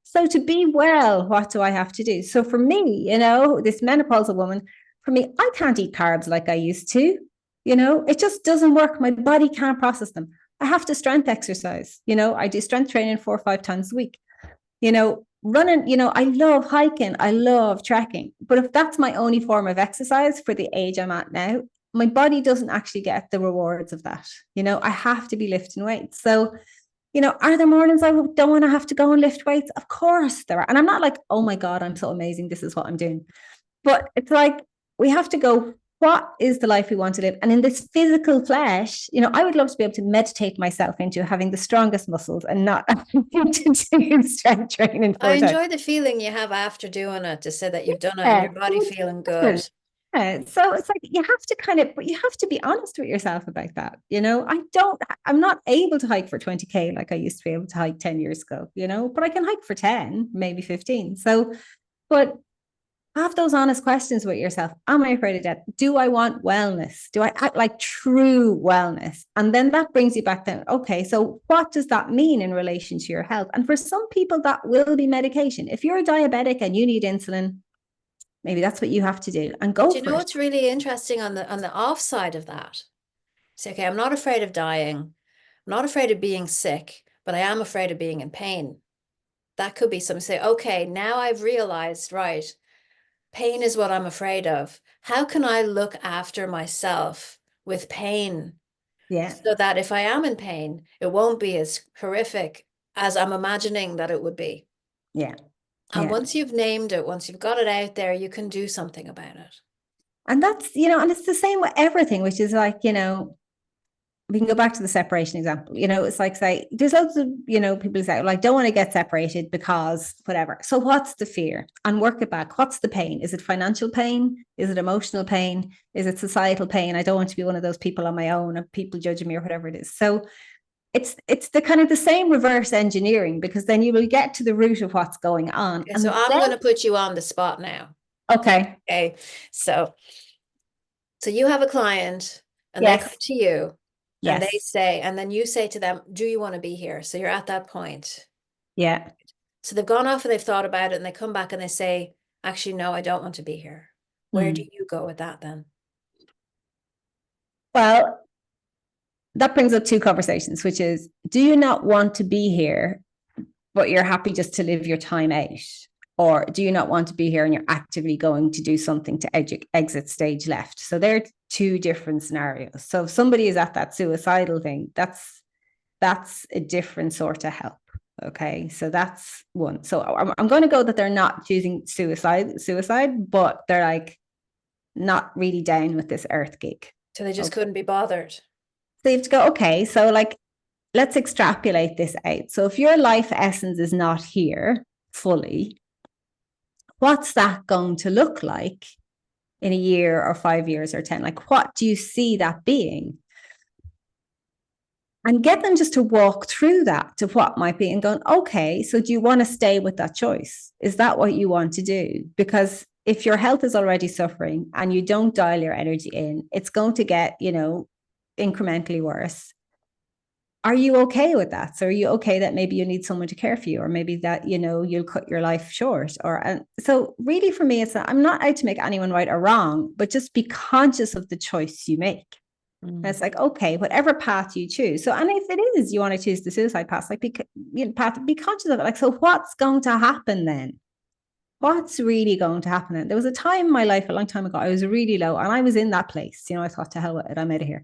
So to be well, what do I have to do? So for me, this menopausal woman, for me, I can't eat carbs like I used to. It just doesn't work. My body can't process them. I have to strength exercise. I do strength training 4 or 5 times a week. Running, I love hiking. I love trekking. But if that's my only form of exercise for the age I'm at now, my body doesn't actually get the rewards of that. I have to be lifting weights. So, are there mornings I don't want to have to go and lift weights? Of course there are. And I'm not like, oh my God, I'm so amazing. This is what I'm doing. But it's like, we have to go, what is the life we want to live? And in this physical flesh, I would love to be able to meditate myself into having the strongest muscles and not to do strength training. I enjoy the feeling you have after doing it, to say that you've done it and your body feeling good. So it's like you have to be honest with yourself about that. I'm not able to hike for 20K like I used to be able to hike 10 years ago, but I can hike for 10, maybe 15. So, but have those honest questions with yourself. Am I afraid of death? Do I want wellness? Do I act like true wellness? And then that brings you back then, okay, so what does that mean in relation to your health? And for some people, that will be medication. If you're a diabetic and you need insulin, maybe that's what you have to do and But go you for know it. what's really interesting on the off side of that? Say, okay, I'm not afraid of dying. I'm not afraid of being sick, but I am afraid of being in pain. That could be something. Say, okay, now I've realized, right, pain is what I'm afraid of. How can I look after myself with pain Yeah. so that if I am in pain, it won't be as horrific as I'm imagining that it would be? Yeah. And Yeah. once you've named it, once you've got it out there, you can do something about it. And that's, and it's the same with everything, which is like, we can go back to the separation example. It's like, say, there's loads of, people say, like, don't want to get separated because whatever. So what's the fear? And work it back. What's the pain? Is it financial pain? Is it emotional pain? Is it societal pain? I don't want to be one of those people on my own of people judging me or whatever it is. So it's the kind of the same reverse engineering, because then you will get to the root of what's going on. Okay, so And I'm then, going to put you on the spot now. okay, Okay. So you have a client and they come yes, to you and they yes, say, and then you say to them, do you want to be here? So you're at that point. yeah. So they've gone off and they've thought about it and they come back and they say, actually, no, I don't want to be here. Where do Mm. you go with that then? Well, that brings up two conversations, which is, do you not want to be here, but you're happy just to live your time out? Or do you not want to be here and you're actively going to do something to exit stage left? So they're two different scenarios. So if somebody is at that suicidal thing, that's a different sort of help. Okay, so that's one. So I'm going to go that they're not choosing suicide, but they're like not really down with this earth gig. So they just Okay, couldn't be bothered. so you have to go, okay, so like, let's extrapolate this out. So if your life essence is not here fully, what's that going to look like in a year or 5 years or 10? Like, what do you see that being? And get them just to walk through that to what might be and going, okay, so do you want to stay with that choice? Is that what you want to do? Because if your health is already suffering and you don't dial your energy in, it's going to get, incrementally worse. Are you okay with that? So are you okay that maybe you need someone to care for you, or maybe that, you'll cut your life short? Or and so really for me, I'm not out to make anyone right or wrong, but just be conscious of the choice you make. And Mm. it's like, okay, whatever path you choose. So, and if it is you want to choose the suicide path, like be conscious of it. Like, so what's going to happen then? What's really going to happen then? There was a time in my life a long time ago, I was really low and I was in that place. I thought, to hell with it, I'm out of here.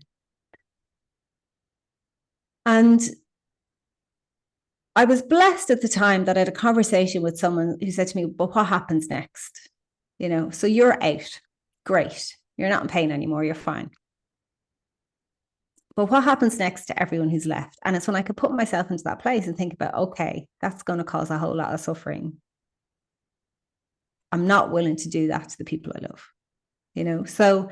And I was blessed at the time that I had a conversation with someone who said to me, but what happens next? So you're out. Great. You're not in pain anymore. You're fine. But what happens next to everyone who's left? And it's when I could put myself into that place and think about, okay, that's going to cause a whole lot of suffering. I'm not willing to do that to the people I love. So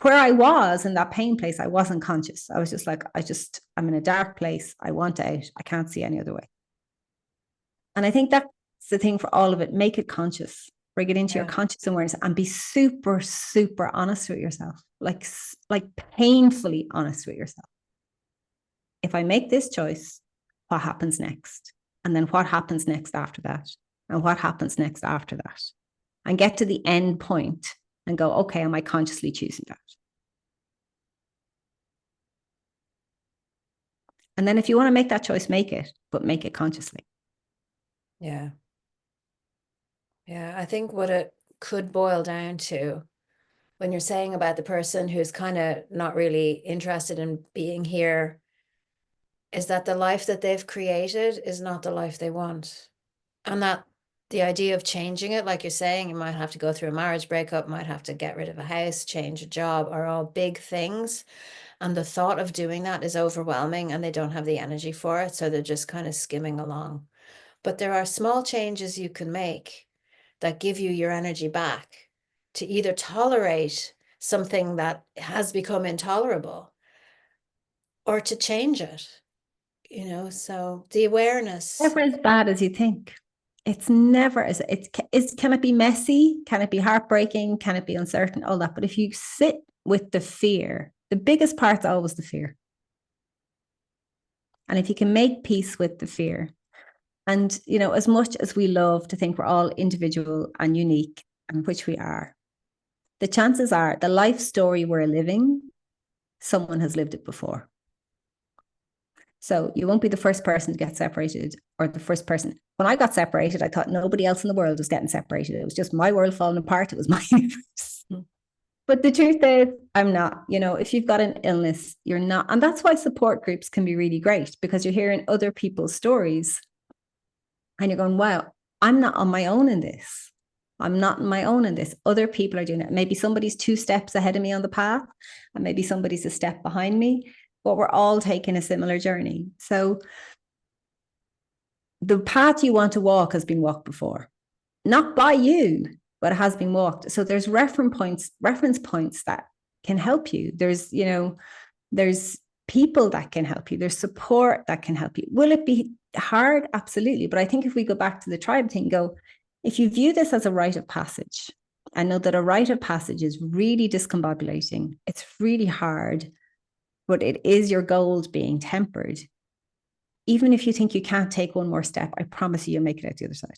where I was in that pain place, I wasn't conscious. I was just like, I'm in a dark place. I want out. I can't see any other way. And I think that's the thing for all of it. Make it conscious, bring it into your Yeah. conscious awareness, and be super, super honest with yourself, like painfully honest with yourself. If I make this choice, what happens next? And then what happens next after that? And what happens next after that? And get to the end point and go, okay, am I consciously choosing that? And then if you want to make that choice, make it, but make it consciously. Yeah. Yeah. I think what it could boil down to when you're saying about the person who's kind of not really interested in being here is that the life that they've created is not the life they want. And that the idea of changing it, like you're saying, you might have to go through a marriage breakup, might have to get rid of a house, change a job, are all big things. And the thought of doing that is overwhelming and they don't have the energy for it. So they're just kind of skimming along. But there are small changes you can make that give you your energy back to either tolerate something that has become intolerable or to change it. So the awareness. Never as bad as you think. It's never as it's can it be messy? Can it be heartbreaking? Can it be uncertain? All that. But if you sit with the fear, the biggest part's always the fear. And if you can make peace with the fear, and as much as we love to think we're all individual and unique, and which we are, the chances are the life story we're living, someone has lived it before. So you won't be the first person to get separated or the first person. When I got separated, I thought nobody else in the world was getting separated. It was just my world falling apart. It was my universe. But the truth is, I'm not. If you've got an illness, you're not. And that's why support groups can be really great, because you're hearing other people's stories and you're going, wow, I'm not on my own in this. I'm not on my own in this. Other people are doing it. Maybe somebody's 2 steps ahead of me on the path, and maybe somebody's a step behind me, but we're all taking a similar journey. So the path you want to walk has been walked before, not by you, but it has been walked. So there's reference points that can help you. There's people that can help you. There's support that can help you. Will it be hard? Absolutely. But I think if we go back to the tribe thing, if you view this as a rite of passage, I know that a rite of passage is really discombobulating. It's really hard, but it is your gold being tempered. Even if you think you can't take one more step, I promise you'll make it out the other side.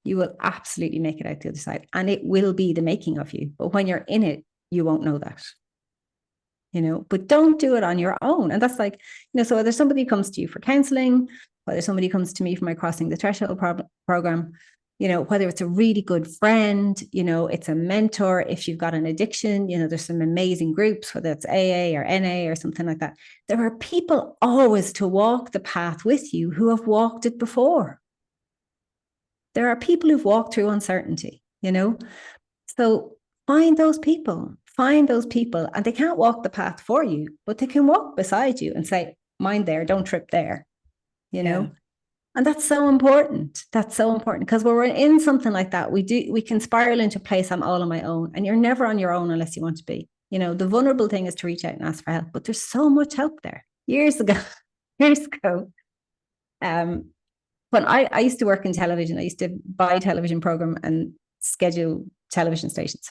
You will absolutely make it out the other side. And it will be the making of you. But when you're in it, you won't know that. But don't do it on your own. And that's like, so whether somebody comes to you for counseling, whether somebody comes to me for my Crossing the Threshold program, whether it's a really good friend, it's a mentor. If you've got an addiction, there's some amazing groups, whether it's AA or NA or something like that. There are people always to walk the path with you who have walked it before. There are people who've walked through uncertainty, So find those people, and they can't walk the path for you, but they can walk beside you and say, mind there, don't trip there, And that's so important. That's so important, because when we're in something like that, we can spiral into a place, I'm all on my own, and you're never on your own unless you want to be. The vulnerable thing is to reach out and ask for help, but there's so much help there. Years ago, when I used to work in television, I used to buy television program and schedule television stations.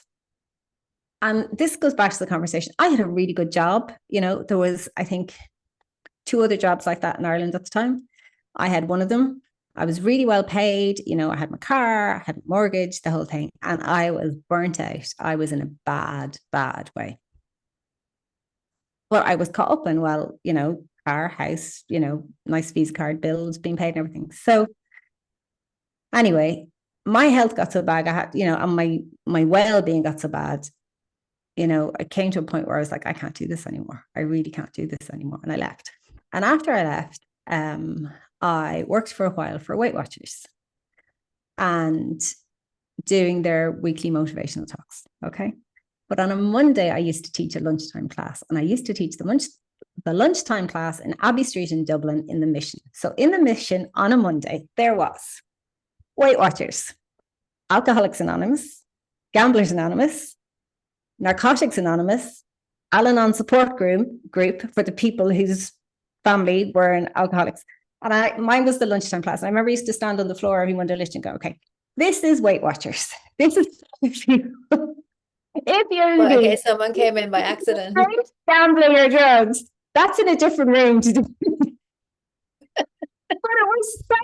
And this goes back to the conversation. I had a really good job. There was, I think, 2 other jobs like that in Ireland at the time. I had one of them. I was really well paid. I had my car, I had a mortgage, the whole thing. And I was burnt out. I was in a bad, bad way. But I was caught up in, car, house, nice Visa card, bills being paid and everything. So anyway, my health got so bad. I had, and my well-being got so bad. I came to a point where I was like, I can't do this anymore. I really can't do this anymore. And I left. And after I left, I worked for a while for Weight Watchers and doing their weekly motivational talks. Okay. But on a Monday, I used to teach a lunchtime class, and I used to teach the lunchtime class in Abbey Street in Dublin in the Mission. So in the Mission on a Monday, there was Weight Watchers, Alcoholics Anonymous, Gamblers Anonymous, Narcotics Anonymous, Al-Anon support group for the people whose family were in alcoholics. And mine was the lunchtime class. I remember I used to stand on the floor every Monday list and go, okay, this is Weight Watchers. This is if you're well, in case someone came in by accident, gambling or drugs, that's in a different room to do. But it was so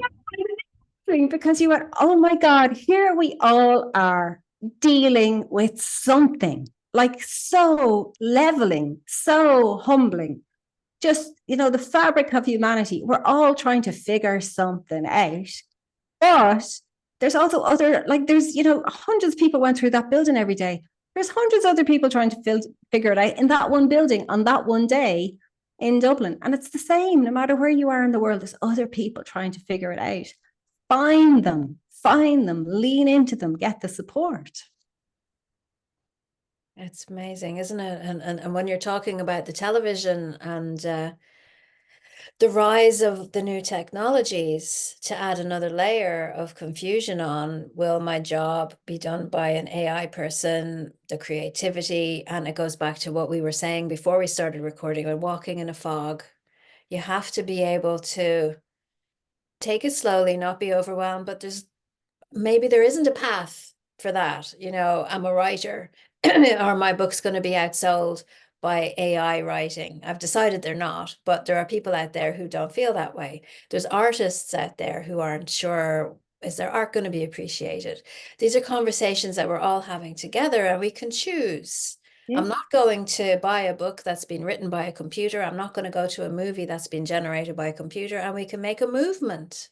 amazing, because you went, oh my God, here we all are dealing with something like so leveling, so humbling. Just, the fabric of humanity. We're all trying to figure something out. But there's also there's, hundreds of people went through that building every day. There's hundreds of other people trying to figure it out in that one building on that one day in Dublin. And it's the same, no matter where you are in the world, there's other people trying to figure it out. Find them, lean into them, get the support. It's amazing, isn't it? And when you're talking about the television and the rise of the new technologies, to add another layer of confusion on, will my job be done by an AI person, the creativity? And it goes back to what we were saying before we started recording, about walking in a fog. You have to be able to take it slowly, not be overwhelmed, but maybe there isn't a path for that. I'm a writer or my book's going to be outsold by AI writing. I've decided they're not, but there are people out there who don't feel that way. There's artists out there who aren't sure, is their art going to be appreciated? These are conversations that we're all having together, and we can choose. Yeah. I'm not going to buy a book that's been written by a computer. I'm not going to go to a movie that's been generated by a computer, and we can make a movement.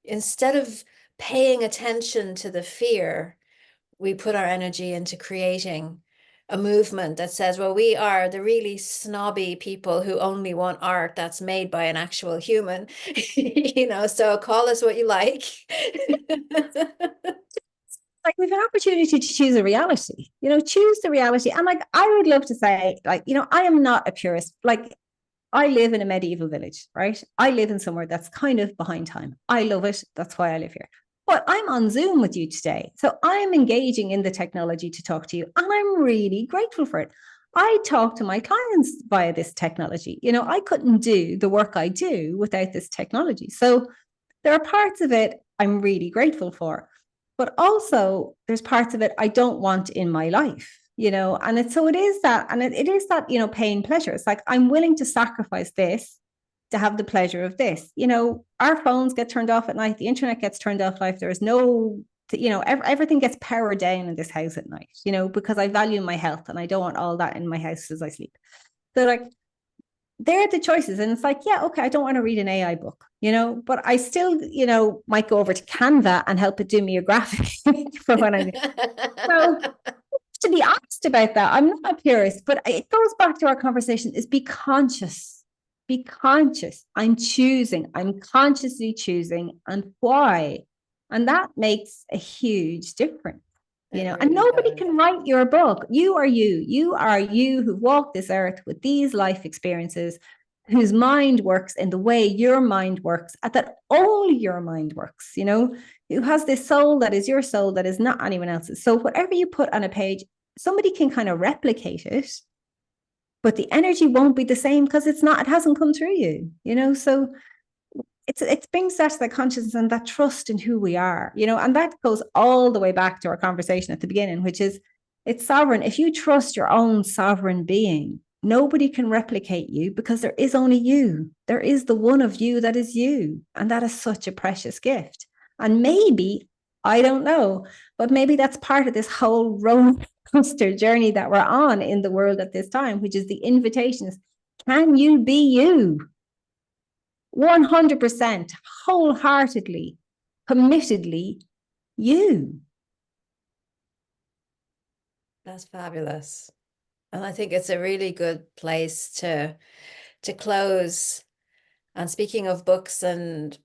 Instead of paying attention to the fear, we put our energy into creating a movement that says, well, we are the really snobby people who only want art that's made by an actual human, so call us what you like. Like, we've an opportunity to choose a reality, choose the reality. And like, I would love to say, like, I am not a purist. Like, I live in a medieval village, right? I live in somewhere that's kind of behind time. I love it. That's why I live here. But I'm on Zoom with you today. So I'm engaging in the technology to talk to you. And I'm really grateful for it. I talk to my clients via this technology. I couldn't do the work I do without this technology. So there are parts of it I'm really grateful for. But also there's parts of it I don't want in my life. And it is that, and it is that, pain, pleasure. It's like, I'm willing to sacrifice this to have the pleasure of this. Our phones get turned off at night, the internet gets turned off life. There is no, everything gets powered down in this house at night, because I value my health and I don't want all that in my house as I sleep. So like, they're the choices. And it's like, yeah, okay, I don't want to read an AI book, but I still, might go over to Canva and help it do me a graphic for when I so to be honest about that, I'm not a purist, but it goes back to our conversation is be conscious. Be conscious. I'm consciously choosing, and why. And that makes a huge difference. It And really nobody does. can write your book. You are you. You are you who walked this earth with these life experiences, whose mind works in the way your mind works, at that only your mind works, who has this soul that is your soul, that is not anyone else's. So whatever you put on a page, somebody can kind of replicate it, but the energy won't be the same because it hasn't come through you. So it brings that to the consciousness and that trust in who we are, and that goes all the way back to our conversation at the beginning, which is, it's sovereign. If you trust your own sovereign being, nobody can replicate you, because there is only you. There is the one of you that is you. And that is such a precious gift. And maybe, I don't know, but maybe that's part of this whole roller coaster journey that we're on in the world at this time, which is the invitation is, can you be you? 100%, wholeheartedly, committedly you. That's fabulous. And I think it's a really good place to close. And speaking of books and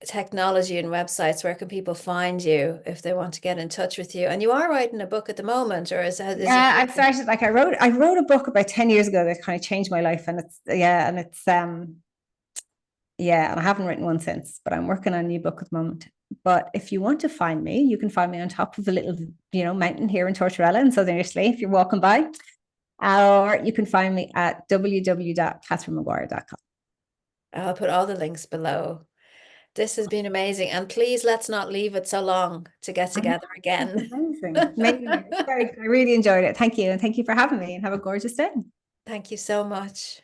technology and websites, where can people find you if they want to get in touch with you? And you are writing a book at the moment, or is it? Yeah, I started, like, I wrote a book about 10 years ago that kind of changed my life, and and I haven't written one since, but I'm working on a new book at the moment. But if you want to find me, you can find me on top of a little, mountain here in Tortorella in Southern Italy if you're walking by. Or you can find me at www.catherinemaguire.com. I'll put all the links below. This has been amazing. And please, let's not leave it so long to get I know, together it's again. amazing. Amazing. I really enjoyed it. Thank you. And thank you for having me, and have a gorgeous day. Thank you so much.